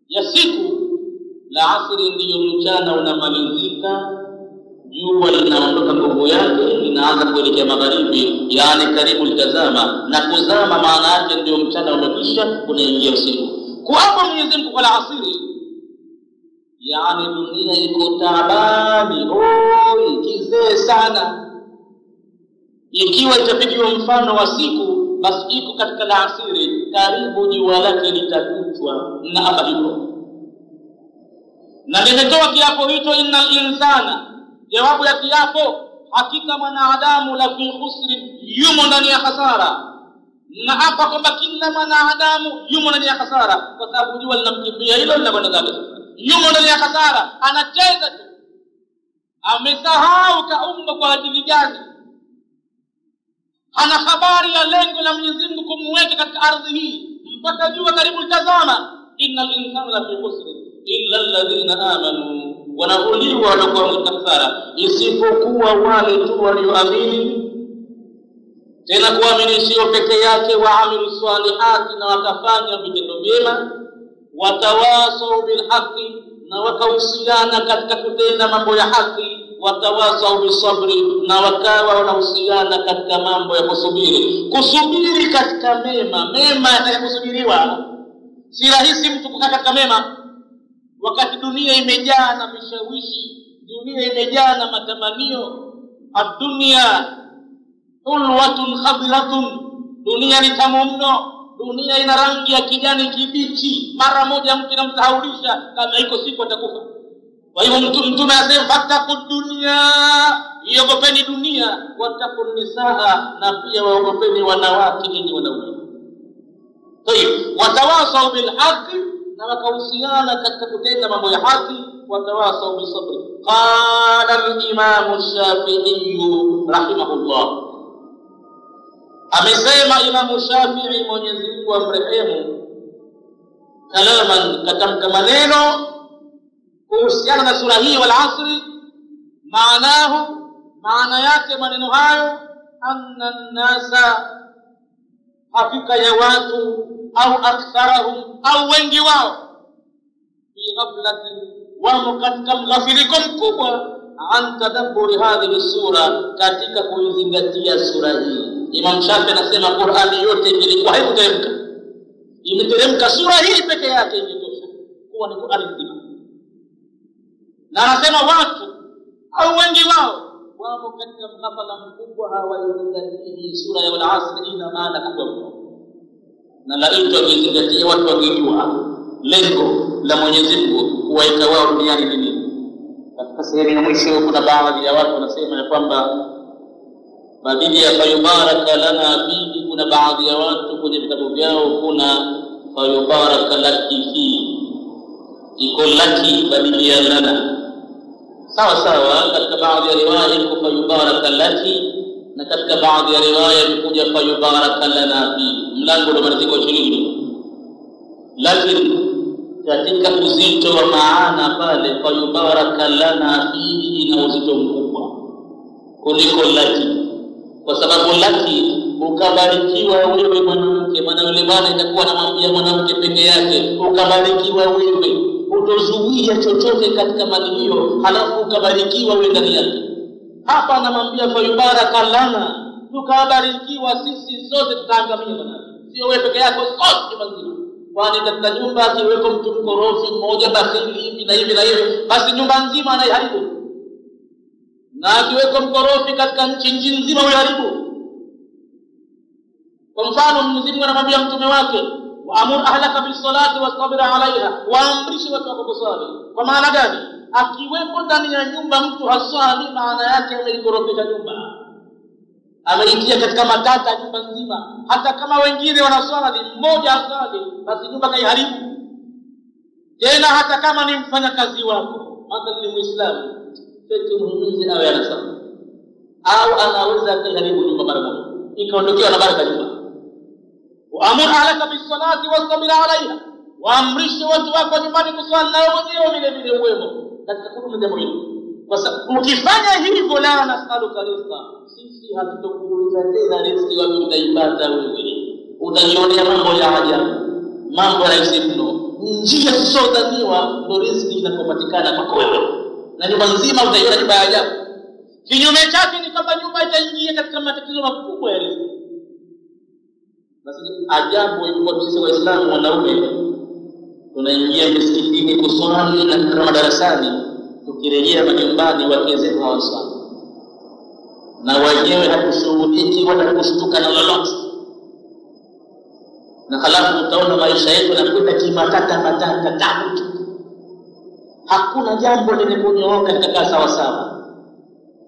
ya siku, la asri ndiyo mchana unamalizika, jua linaondoka nguvu yake, linaanza kuelekea magharibi, yani karibu litazama, na kuzama maana yake ndio mchana umekwisha, unaingia usiku. Kwa hapo Mwenyezi Mungu kwa asiri, yani dunia iko taabani, kizee sana. Ikiwa itapigiwa mfano wa siku, basi iko katika asiri, karibu jua lake litakutwa na hapa hivyo. Na nimetoa kiapo hicho, innal insana, jawabu ya kiapo, hakika mwanadamu la fi khusri, yumo ndani ya hasara. Na hapa kwamba kila mwanadamu yumo ndani ya hasara, kwa sababu jua linamkimbia hilo linakwenda zake. Yumo ndani ya hasara, anacheza tu, amesahau kaumba kwa ajili gani, hana habari ya lengo la Mwenyezi Mungu kumweka katika ardhi hii mpaka jua karibu litazama. Innal insana la fi khusri illa alladhina amanu, wanahuliwa walikuwa mtakasara, isipokuwa wale tu walioamini. Tena kuamini sio peke yake, waamilu salihati, na wakafanya vitendo vyema, watawasau bil haqi, na wakahusiana katika kutenda mambo ya haki, watawasau bisabri, na wakawa wanahusiana katika mambo ya kusubiri katika mema yatakayokusubiriwa. Si rahisi mtu kukaa katika mema wakati dunia imejaa na vishawishi, dunia imejaa na matamanio. Ad-dunya ulwatun khadiratun, dunia ni tamu mno, dunia ina rangi ya kijani kibichi, mara moja mtu inamsahaulisha kama iko siku atakufa. Kwa hivyo mtume anasema fattaqud dunya, iogopeni dunia, wattaqun nisaa, na pia waogopeni wanawake nyinyi wanaume. Kwa hiyo watawasau bil haqi, na wakahusiana katika kutenda mambo ya haki, watawasau bisabri. Qala al-Imam Shafi'i rahimahullah, amesema Imam Shafi'i, Mwenyezi Mungu amrehemu, kalaman, katamka maneno kuhusiana na sura hii wal asri. Maana yake maneno hayo, anna an-nasa hakika ya watu au aktharahum au wengi wao fi ghaflatin wamo katika mghafiriko mkubwa an tadabburi hadhihi sura, katika kuizingatia sura hii. Imam Shafi anasema Qur'ani yote ilikuwa haikuteremka, imeteremka sura hii peke yake ingetosha kuwa ni Qur'ani nzima. Na anasema watu au wengi wao wamo katika mghafala mkubwa, hawaizingatii sura ya Al-Asr. Ina maana kubwa, na la mtu akizingatia watu wangejua lengo la Mwenyezi Mungu kuwaita wao duniani ni nini. Katika sehemu ya mwisho kuna baadhi ya watu wanasema ya kwamba badili ya fayubaraka lana fihi, kuna baadhi ya watu kwenye vitabu vyao kuna fayubaraka laki fihi, iko laki badili ya lana. Sawa sawa, katika baadhi ya riwaya iko fayubaraka laki, na katika baadhi ya riwaya imekuja fayubaraka lana fihi. Mlango ndio maandiko 20. Lakini katika uzito wa maana pale fayubaraka lana fihi ina uzito mkubwa kuliko laki, kwa sababu laki ukabarikiwa wewe mwanamke, maana yule bwana itakuwa anamwambia mwanamke peke yake ukabarikiwa wewe, utozuia chochote katika mali hiyo, halafu ukabarikiwa wewe ndani yake. Hapa anamwambia fayubaraka lana, tukabarikiwa sisi sote, tutaangamia mwanamke, sio wewe peke yako, sote mzima. Kwani katika nyumba akiweko mtu mkorofi mmoja bakhili hivi na hivi na hivi, basi nyumba nzima anaiharibu. Na akiweko mkorofi katika nchi nzima huiharibu. Kwa mfano Mwenyezi Mungu anamwambia mtume wake, waamur ahlaka bisalati wastabir alaiha, waamrishe watu wako kusali. Kwa maana gani? Akiwepo ndani ya nyumba mtu haswali, maana yake ameikorofisha nyumba, ameitia katika matata nyumba nzima. Hata kama wengine wanaswali, mmoja aswali, basi nyumba kaiharibu. Tena hata kama ni mfanyakazi wako, hata ni Muislamu, sisi muhimizi awe anasali, au anaweza kuharibu nyumba mara moja ikaondokewa na baraka nyumba. Waamur ahlaka bisalati wastabir alaiha, waamrishe watu wako nyumbani kuswali, na wewe mwenyewe vile vile uwemo katika kudumu jambo hilo. Kwa sababu ukifanya hivyo, la nasaluka rizqa, sisi hatutokuuliza tena riziki wapi utaipata wewe. Utajionea mambo ya ajabu, mambo ya rahisi mno, njia zisizodhaniwa ndio riziki inapopatikana kwako wewe, na nyumba nzima utaiona nyumba ya ajabu. Kinyume chake ni kama nyumba itaingia katika matatizo makubwa ya riziki. Basi ajabu ilikuwa sisi Waislamu wanaume tunaingia msikitini kuswali na kama darasani, tukirejea majumbani wake zetu hawaswali, na wenyewe hakushuhudiki wala kushtuka na lolote. Na halafu utaona maisha yetu yanakwenda kimatata tabu. Hakuna jambo lenye kunyooka katika sawa sawa.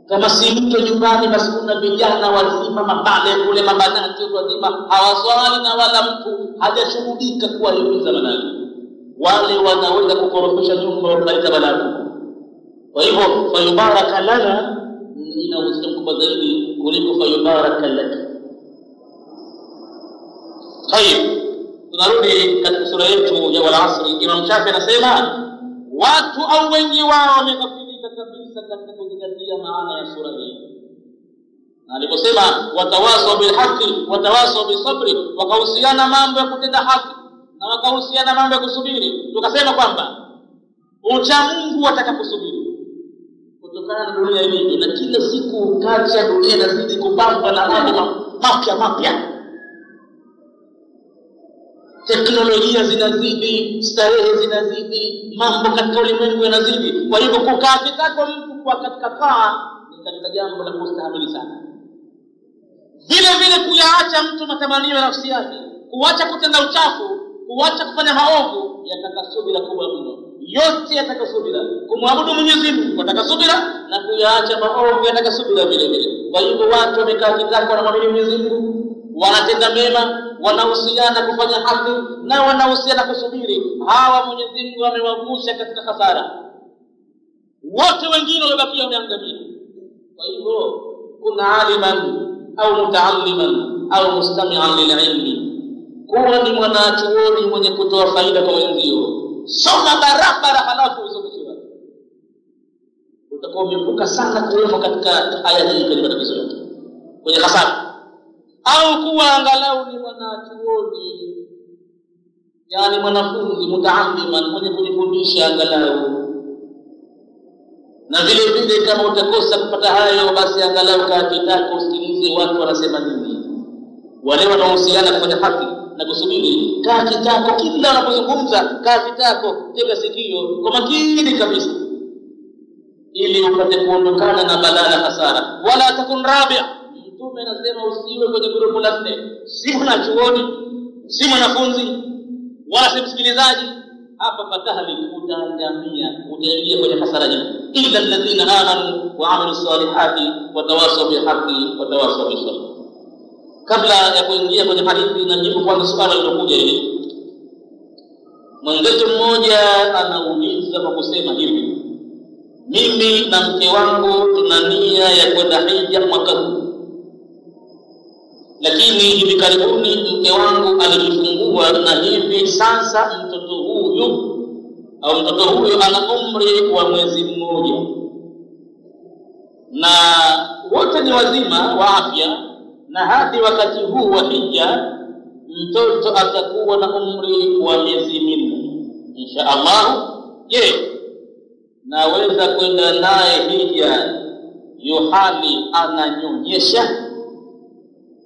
Kama si mke nyumbani, basi kuna vijana wazima mabale kule, mabanati wazima hawaswali, na wala mtu hajashuhudika kuwa yuza banati. Wale wanaweza kukorofisha nyumba wakaleta balaa. Kwa hivyo fayubaraka lana ina uzito mkubwa zaidi kuliko fayubaraka laki. Tayeb, tunarudi katika sura yetu ya Al-Asr. Imam Shafi anasema watu au wengi wao wameghafilika kabisa katika kuzingatia maana ya sura hii. Na aliposema watawasau bil haqi watawasau bis sabri, wakahusiana mambo ya kutenda haki na wakahusiana mambo ya kusubiri, tukasema kwamba ucha Mungu atakaposubiri kutokana na dunia hii, na kila siku kacha dunia inazidi kupamba na mambo mapya. Teknolojia zinazidi, starehe zinazidi, mambo katika ulimwengu yanazidi. Kwa hivyo kukaa kitako mtu kwa katika taa ni katika jambo la kustahamili sana. Vile vile kuyaacha mtu matamanio ya nafsi yake, kuacha kutenda uchafu, kuacha kufanya maovu, yatakasubira kubwa mno. Yote yatakasubira. Kumwabudu Mwenyezi Mungu yatakasubira, na kuyaacha maovu yatakasubira vile vile. Kwa hivyo watu wamekaa kitako na kumwabudu Mwenyezi Mungu, wanatenda mema, wanahusiana kufanya haki, na wanahusiana kusubiri. Hawa Mwenyezi Mungu amewavusha katika hasara. Wote wengine waliobakia wameangamia. Kwa hivyo kuna aliman au mutaalliman au mustami'an lil'ilmi, kuwa ni mwanachuoni mwenye kutoa faida kwa wenzio. Soma barabara halafu usomeshe watu. Utakuwa umevuka sana kuwemo katika aya hii kwenye matatizo yake, kwenye hasara. au kuwa angalau ni mwanachuoni, yani mwanafunzi mutaaliman, mwenye kujifundisha angalau. Na vile vile kama utakosa kupata hayo, basi angalau kaa kitako usikilize watu wanasema nini, wale wanaohusiana kufanya haki na kusubiri. Kaa kitako, kila unapozungumza kaa kitako, tega sikio kwa makini kabisa, ili upate kuondokana na balaa hasara. Wala takun rabi', Mtume anasema usiwe kwenye grupu la 4, si mwanachuoni, si mwanafunzi, wala si msikilizaji. Hapa patahali utaangamia, utaingia kwenye hasara nyingi. Illa alladhina amanu wa amilu salihati wa tawasaw bil haqqi wa tawasaw bis sabr. Kabla ya kuingia kwenye hadithi, najibu kwanza swali lilokuja hili. Mwenzetu mmoja anauliza kwa kusema hivi: mimi na mke wangu tuna nia ya kwenda hija mwaka huu, lakini hivi karibuni mke wangu alijifungua, na hivi sasa mtoto huyu ana umri wa mwezi mmoja, na wote ni wazima wa afya, na hadi wakati huu wa hija mtoto atakuwa na umri wa miezi 4 insha Allah. Je, naweza kwenda naye hija yuhali ananyonyesha?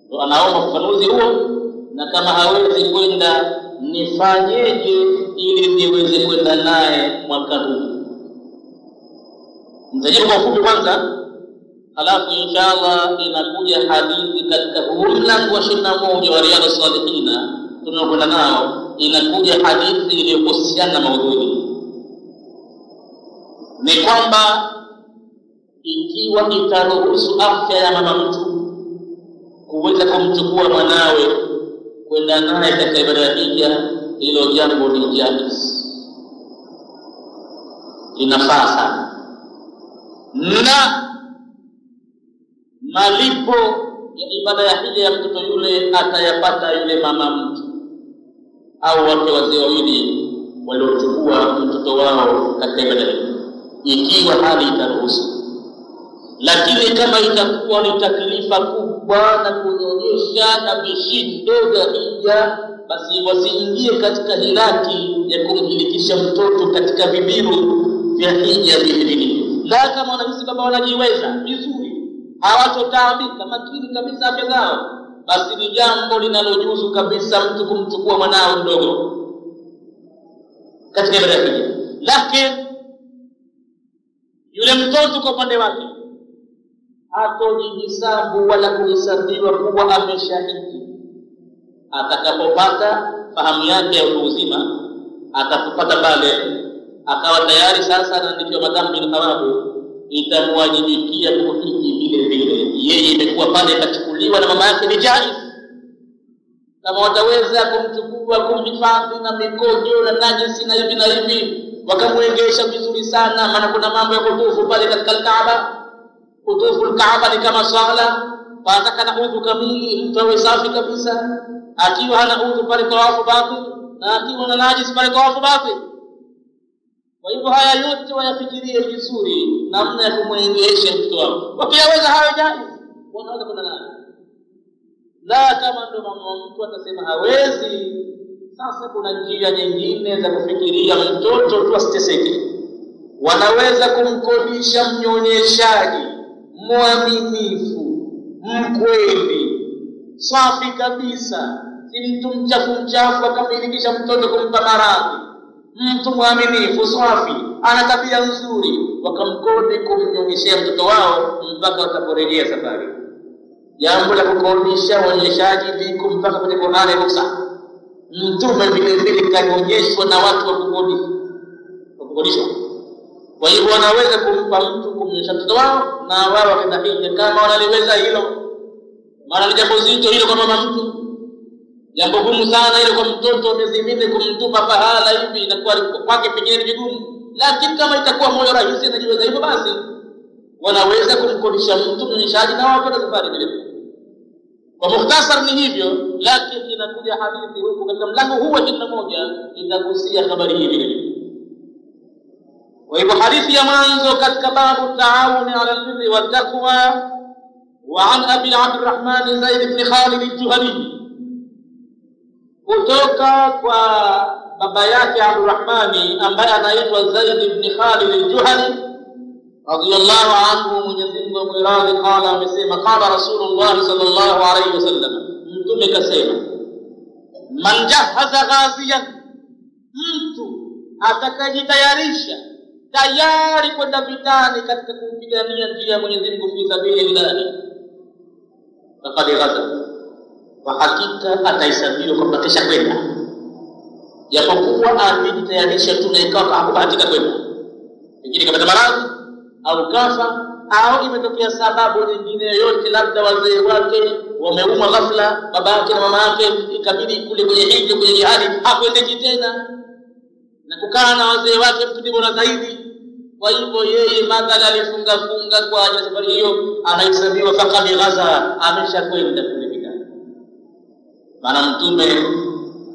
Ndio anaomba ufafanuzi huo. Na kama hawezi kwenda nifanyeje ili niweze kwenda naye mwaka huu? Nitajibu kwa ufupi kwanza, halafu inshallah inakuja hadithi katika huu mlango wa 21 wa Riyadhus Salihin tunakwenda nao, inakuja hadithi iliyohusiana na maudhui. Ni kwamba ikiwa itaruhusu afya ya mama mtu kuweza kumchukua mwanawe kwenda naye katika ibada ya hija, hilo jambo ni jaiz, inafaa sana, na malipo ya ibada ya hija ya mtoto yule atayapata yule mama mtu au wake wazee wawili waliochukua mtoto wao katika ibada hii, ikiwa hali itaruhusu. Lakini kama itakuwa ni taklifa kubwa na kunyonyesha na vishindo vya hija, basi wasiingie katika hilaki ya kumhilikisha mtoto katika vibiru vya hija vilivyo. La, kama wanahisi baba wanajiweza vizuri, hawatotaabika, makini kabisa afya zao, basi ni jambo linalojuzu kabisa mtu kumchukua mwanao mdogo katika ibada ya hija. Lakini yule mtoto kwa upande wake hatojihisabu wala kuhesabiwa kuwa ameshahidi. Atakapopata fahamu yake ya utu uzima, atakapopata pale akawa tayari sasa anaandikiwa madhambi na thawabu, itamwajibikia kuhiji vile vile. Yeye imekuwa pale kachukuliwa na mama yake, ni jaiz. Kama wataweza kumchukua, kumhifadhi na mikojo na najisi na hivi na hivi, wakamwengesha vizuri sana, maana kuna mambo ya kutufu pale katika Kaaba. Kutufu Kaaba ni kama swala, wataka na udhu kamili, mtu awe safi kabisa. Akiwa hana udhu pale tawafu batil, na akiwa na najis pale tawafu batil. Kwa hivyo haya yote wayafikirie vizuri, namna ya kumwengesha mtoto wao. Wakiweza hawe jaiz, wanaweza kwenda naye. La, kama ndo mama mtu atasema hawezi, sasa kuna njia nyingine za kufikiria mtoto tu asiteseke. Wanaweza kumkodisha mnyonyeshaji mwaminifu, mkweli, safi kabisa, si mtu mchafu akamilikisha mtoto kumpa maradhi. Mtu mwaminifu, safi, ana tabia nzuri, wakamkodi kumnyonyeshea mtoto wao mpaka wataporejea safari. Jambo la kukodisha wanyonyeshaji viko mpaka kwenye Qur'ani ruksa. Mtume vile vile kaonyeshwa na watu wa kukodisha. Kwa hivyo wanaweza kumpa mtu kumnyonyesha mtoto wao na wao wakaenda hija kama wanaliweza hilo. Maana ni jambo zito hilo kwa mama mtu. Jambo gumu sana hilo kwa mtoto wa miezi 4 kumtupa pahala hivi, inakuwa kwake pengine ni vigumu. Lakini kama itakuwa moyo rahisi na jiweza hivyo, basi wanaweza kumkodisha mtu mnyonyeshaji na wao kwenda safari vile. Kwa mukhtasar ni hivyo, lakini inakuja hadithi huko katika mlango huu wa 21 inagusia habari hii vile. Kwa hivyo hadithi ya mwanzo katika babu taawuni ala albirri wat taqwa وعن أبي عبد الرحمن زيد بن خالد الجهني kutoka kwa baba yake Abdurrahmani ambaye anaitwa Zaid ibn Khalid al-Juhani radiyallahu anhu, Mwenyezi Mungu amradhi, qala, amesema qala Rasulullah sallallahu alayhi wasallam, mtume kasema, man jahaza ghaziyan, mtu atakajitayarisha tayari kwenda vitani katika kupigania njia ya Mwenyezi Mungu fi sabilillah, faqad ghaza, kwa hakika atahesabiwa kwamba kesha kwenda, japokuwa amejitayarisha tu na ikawa hakubahatika kwenda, pengine kapata maradhi au kafa au imetokea sababu nyingine yoyote, labda wazee wake wameumwa ghafla, babake na mama yake ikabidi kule kwenye hija, kwenye jihadi hakuendeki tena, na kukaa na wazee wake mtu bora zaidi. Kwa hivyo yeye madhali alifunga kwa ajili ya safari hiyo, anahesabiwa faqad ghaza, ameshakwenda kule vitani. Maana mtume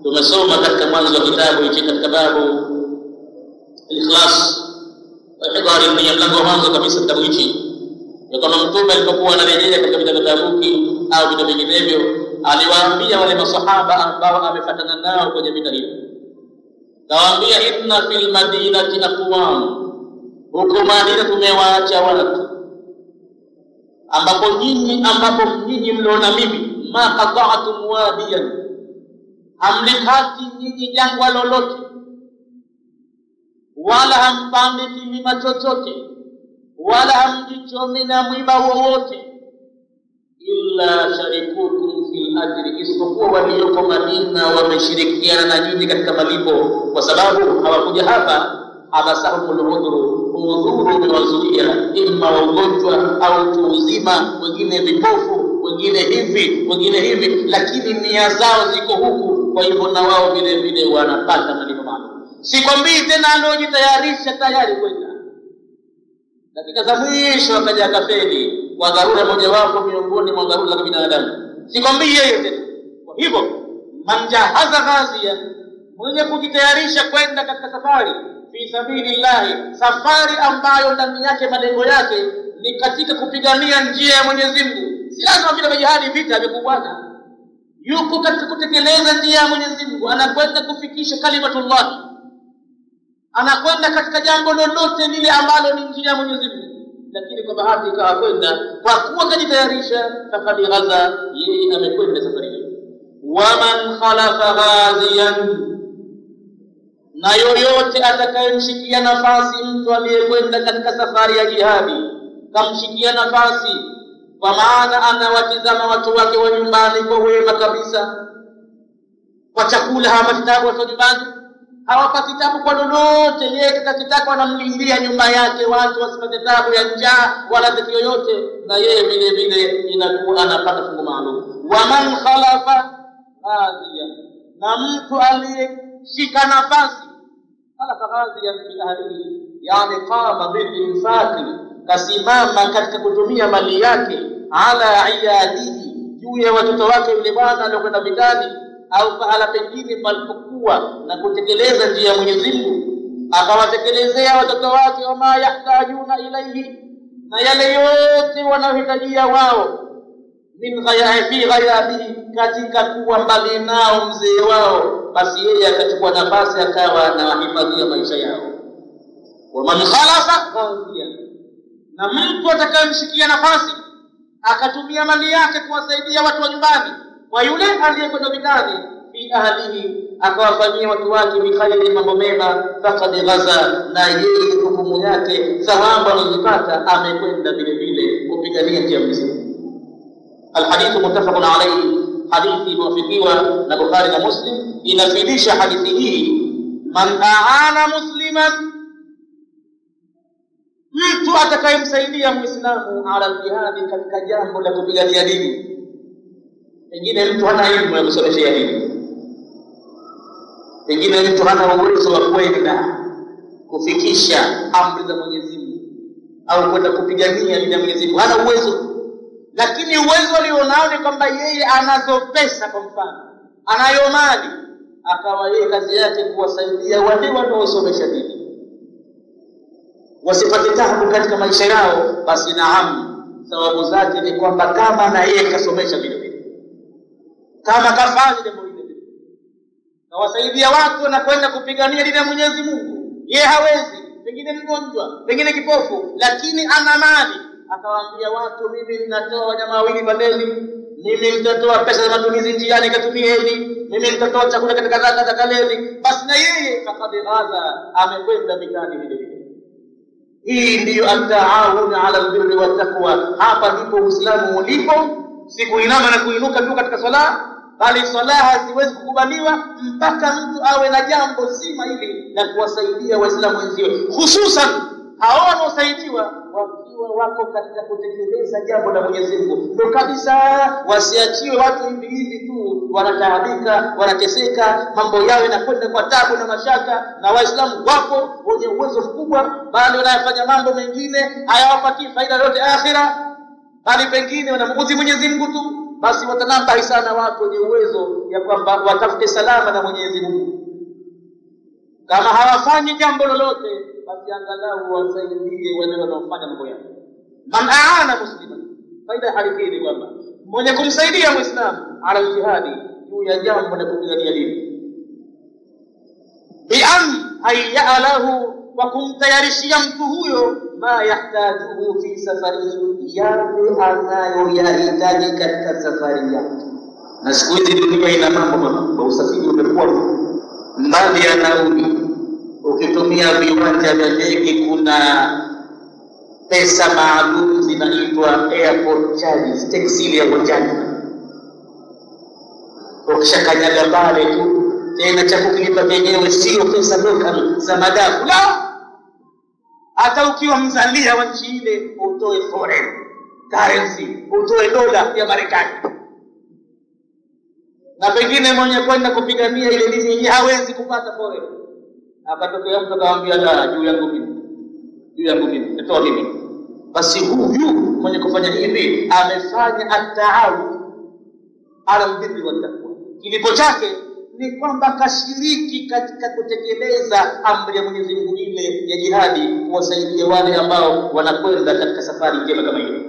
tumesoma katika mwanzo wa kitabu hiki katika babu al-Ikhlas wa ni mlango wa mwanzo kabisa kitabu hiki, ya kwamba mtume alipokuwa anarejea katika vita vya Tabuki au vita vinginevyo, aliwaambia wale masahaba ambao amefuatana nao kwenye vita hivyo, kawaambia, inna fil madinati aqwam, huko Madina tumewaacha watu ambapo nyinyi mliona mimi, ma qata'tum wadiyan, amlikati nyinyi jangwa lolote, wala hampandi kilima chochote, wala hamjichomi na mwiba wowote, illa sharikukum fil ajri, isipokuwa walioko Madina wameshirikiana na nyinyi katika malipo, kwa sababu hawakuja hapa abasahumul udhuru umewazuia, imma wagonjwa au mtu mzima, wengine vipofu, wengine hivi, lakini nia zao ziko huku. Kwa hivyo na wao vile vile wanapata malipo maalum. Sikwambii tena alojitayarisha tayari kwenda, dakika za mwisho akaja akafeli kwa dharura moja wapo miongoni mwa dharura za binadamu. Sikwambii yeye tena. Kwa hivyo man jahaza ghaziyan, mwenye kujitayarisha kwenda katika safari fi sabilillah, safari ambayo ndani yake malengo yake ni katika kupigania njia ya Mwenyezi Mungu. Si lazima vile jihadi, vita vikubwana, yuko katika kutekeleza njia ya Mwenyezi Mungu, anakwenda kufikisha kalimatullah, anakwenda katika jambo lolote lile ambalo ni njia ya Mwenyezi Mungu, lakini kwa bahati ikawa kwenda, kwa kuwa kajitayarisha, faqad ghaza, yeye amekwenda safari hiyo. Wa man khalafa ghaziyan, na yoyote atakayemshikia nafasi mtu aliyekwenda katika safari ya jihadi, kamshikia nafasi, kwa maana anawatizama watu wake wa nyumbani kwa wema kabisa, kwa chakula hawapati tabu watu nyumbani, hawapati tabu kwa lolote, yeye katikitaka wanamlindia nyumba yake watu wasipate tabu ya njaa wala dhiki yoyote, na yeye vile vile inakuwa anapata fungu maalum. Wa man khalafa ghaziyan, na mtu aliyeshika nafasi, khalafa ghaziyan fi ahlihi, yani qama bil infaqi, kasimama katika kutumia mali yake, ala iyadihi, juu ya watoto wake yule bwana aliyokwenda vitani au pahala pengine palipokuwa na kutekeleza njia ya Mwenyezi Mungu, akawatekelezea watoto wake wama yahtajuna ilayhi, na yale yote wanayohitajia wao, min ghayabi ghayabihi, katika kuwa mbali nao mzee wao, basi yeye akachukua nafasi akawa na wahifadhia maisha yao. Wa man khalafa ghaziyan, na mtu atakayemshikia nafasi akatumia mali yake kuwasaidia watu wa nyumbani, kwa yule aliyekwenda vitani, fi ahlihi, akawafanyia watu wake bikhairi, mambo mema, faqad ghaza, na yeye hukumu yake thawabu anazipata, amekwenda vile vile kupigania njia ya Mwenyezi. Alhadithu muttafaqun alayhi, hadithi imewafikiwa na Bukhari na Muslim. Inafidisha hadithi hii, man aana musliman, mtu atakayemsaidia Muislamu ala jihadi, katika jambo la kupigania dini. Pengine mtu hana elimu ya kusomeshea dini, pengine mtu hana uwezo wa kwenda kufikisha amri za Mwenyezi Mungu au kwenda kupigania dini ya Mwenyezi Mungu, hana uwezo. Lakini uwezo alionao ni kwamba yeye anazo pesa, kwa mfano anayo mali, akawa yeye kazi yake kuwasaidia wale wanaosomesha dini wasipate taabu katika maisha yao, basi naam, thawabu zake ni kwamba kama na yeye kasomesha vile vile, kama kafanya jambo lile vile, na wasaidia watu wanakwenda kupigania dini ya Mwenyezi Mungu. Yeye hawezi, pengine mgonjwa, pengine kipofu, lakini ana mali, akawaambia watu, mimi ninatoa wanyama wawili pandeni, mimi nitatoa pesa za matumizi njiani katumieni, mimi nitatoa chakula katika zaka za kaleni. Basi na yeye fakad hadha amekwenda vitani vile vile. Hii ndiyo at-taawun ala albirri wattaqwa. Hapa ndipo Uislamu ulipo, si kuinama na kuinuka tu katika sala, bali sala haziwezi kukubaliwa mpaka mtu awe na jambo zima hili la kuwasaidia Waislamu wenzio, hususan hao wanaosaidiwa wakiwa wako katika kutekeleza jambo la Mwenyezi Mungu. Ndio kabisa, wasiachiwe watu hivi hivi tu, wanataabika, wanateseka, mambo yao yanakwenda kwa tabu na mashaka, na Waislamu wapo wenye uwezo mkubwa, bali wanayafanya mambo mengine hayawapatii faida yote akhira, bali pengine wanamuudhi Mwenyezi Mungu tu. Basi watanambahi sana watu wenye uwezo ya kwamba watafute salama na Mwenyezi Mungu. Kama hawafanyi jambo lolote, basi angalau wasaidie wale wanaofanya mambo yao. Man aana musliman, faida hadithi ni kwamba mwenye kumsaidia Muislamu ala jihadi juu ya jambo la kupigania dini, bi an hayya lahu, wa kumtayarishia mtu huyo ma yahtajuhu fi safarihi, yale anayoyahitaji katika safari yake. Na siku hizi dunia ina mambo makubwa, usafiri umekuwa mbali ya nauli. Ukitumia viwanja vya ndege kuna pesa maalum zinaitwa airport charges, taxi ya charge. Ukishakanyaga pale tu, tena cha kulipa yenyewe sio pesa local za madafu, la, hata ukiwa mzalia wa nchi ile utoe foreign currency, utoe dola ya Marekani. Na pengine mwenye kwenda kupigania ile dini yenyewe hawezi kupata foreign, akatokea mtu akamwambia la, juu yangu mimi nitoa mimi. Basi huyu mwenye kufanya hivi amefanya at-taawun ala albirri wattaqwa. Kilipo chake ni kwamba kashiriki katika kutekeleza amri ya Mwenyezi Mungu ile ya jihadi, kuwasaidia wale ambao wanakwenda katika safari njema kama hiyo.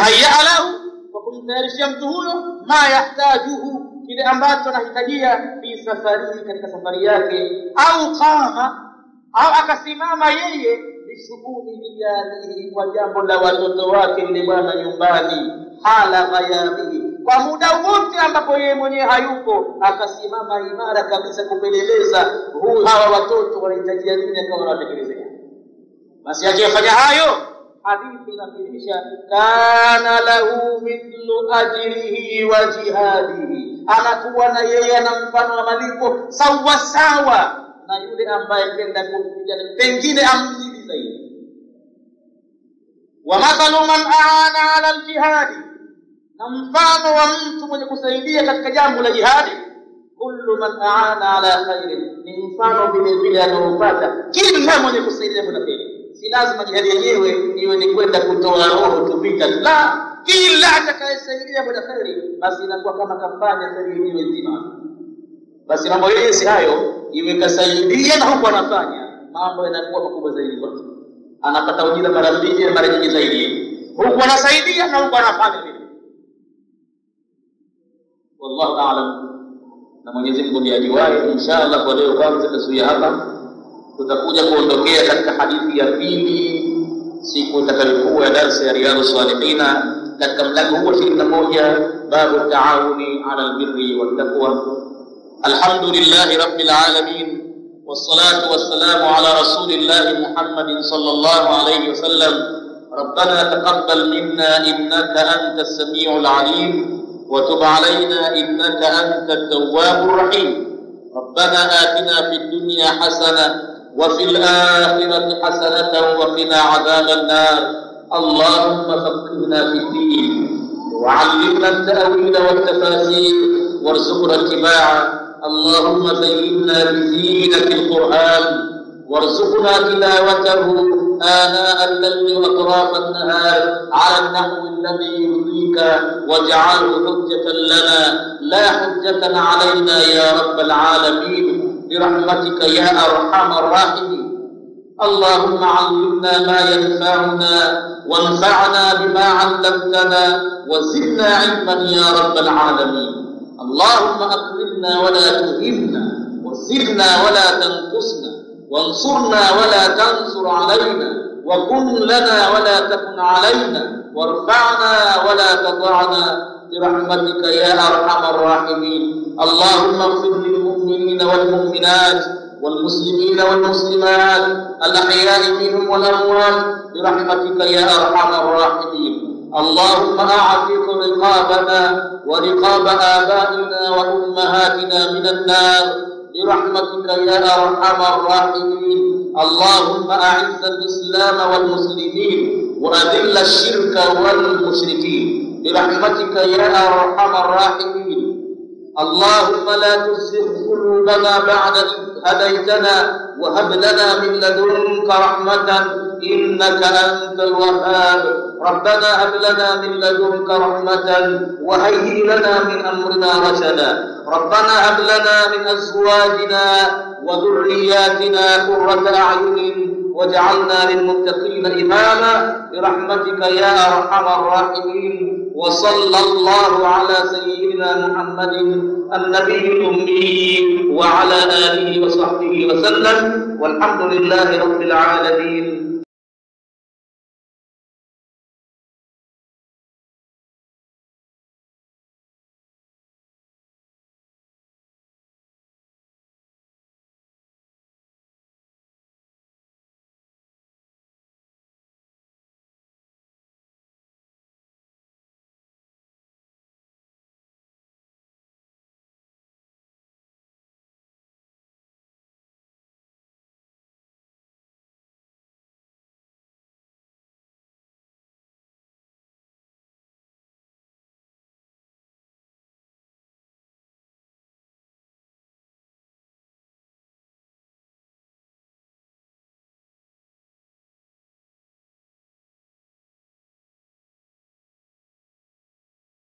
Hayya lahu, kwa kumtayarishia mtu huyo ma yahtajuhu, kile ambacho anahitajia fi safari, katika safari yake, au qama, au akasimama yeye bishughuli bijanihi, kwa jambo la watoto wake yule bwana nyumbani, hala ghayabihi, kwa muda wote ambapo yeye mwenyewe hayupo, akasimama imara kabisa kupeleleza hawa watoto wanahitaji nini, akawa anatekelezea. Basi akifanya hayo, hadithi inafundisha kana lahu mithlu ajrihi wa jihadihi, anakuwa na yeye ana mfano wa malipo sawa sawa na yule ambaye kwenda kupigana, pengine amzidi zaidi. Wa mathalu man aana ala aljihadi, na mfano wa mtu mwenye kusaidia katika jambo la jihadi, kullu man aana ala khairin, ni mfano vile vile anaopata kila mwenye kusaidia jambo la kheri. Si lazima jihadi yenyewe iwe ni kwenda kutoa roho tu vita, la, kila atakayesaidia jambo la kheri basi inakuwa kama kafanya kheri yenyewe nzima. Basi mambo yeye si hayo, iwe kasaidia na huko anafanya, mambo yanakuwa makubwa zaidi kwake, anapata ujira mara mbili mara nyingi zaidi, huko anasaidia na huko anafanya vile. Wallahu a'lam, na Mwenyezi Mungu ndiye ajuaye. Inshallah kwa leo kwanza tasuia hapa, tutakuja kuondokea katika hadithi ya pili siku itakayokuwa ya darasa ya Riyadhus Salihin, katika mlango huu 21, babu taawuni ala albirri wattaqwa. Alhamdulillahi rabbil alamin, wassalatu wassalamu ala rasulillahi Muhammadin sallallahu alayhi wasallam. ربنا تقبل منا إنك أنت السميع العليم، وتب علينا إنك أنت التواب الرحيم. ربنا آتنا في الدنيا حسنة وفي الآخرة حسنة وقنا عذاب النار. اللهم فقهنا في الدين وعلمنا التأويل والتفاسير وارزقنا اتباعه. اللهم زينا بزينة القرآن وارزقنا تلاوته آناء الليل وأطراف النهار على النحو الذي يرضيك، واجعله حجة لنا لا حجة علينا يا رب العالمين برحمتك يا أرحم الراحمين. اللهم علمنا ما ينفعنا وانفعنا بما علمتنا وزدنا علما يا رب العالمين. اللهم أكرمنا ولا تهنا وزدنا ولا تنقصنا وانصرنا ولا تنصر علينا وكن لنا ولا تكن علينا وارفعنا ولا تضعنا برحمتك يا أرحم الراحمين. اللهم اغفر للمؤمنين والمؤمنات والمسلمين والمسلمات الأحياء منهم والأموات برحمتك يا أرحم الراحمين. اللهم أعتق رقابنا ورقاب آبائنا وأمهاتنا من النار برحمتك يا أرحم الراحمين. اللهم أعز الإسلام والمسلمين وأذل الشرك والمشركين برحمتك يا أرحم الراحمين. اللهم لا تزغ قلوبنا بعد إذ هديتنا وهب لنا من لدنك رحمة إنك أنت الوهاب. ربنا هب لنا من لدنك رحمة وهيئ لنا من أمرنا رشدا. ربنا هب لنا من أزواجنا وذرياتنا قرة أعين واجعلنا للمتقين إماما برحمتك يا أرحم الراحمين. وصلى الله على سيدنا محمد النبي الأمي وعلى آله وصحبه وسلم والحمد لله رب العالمين.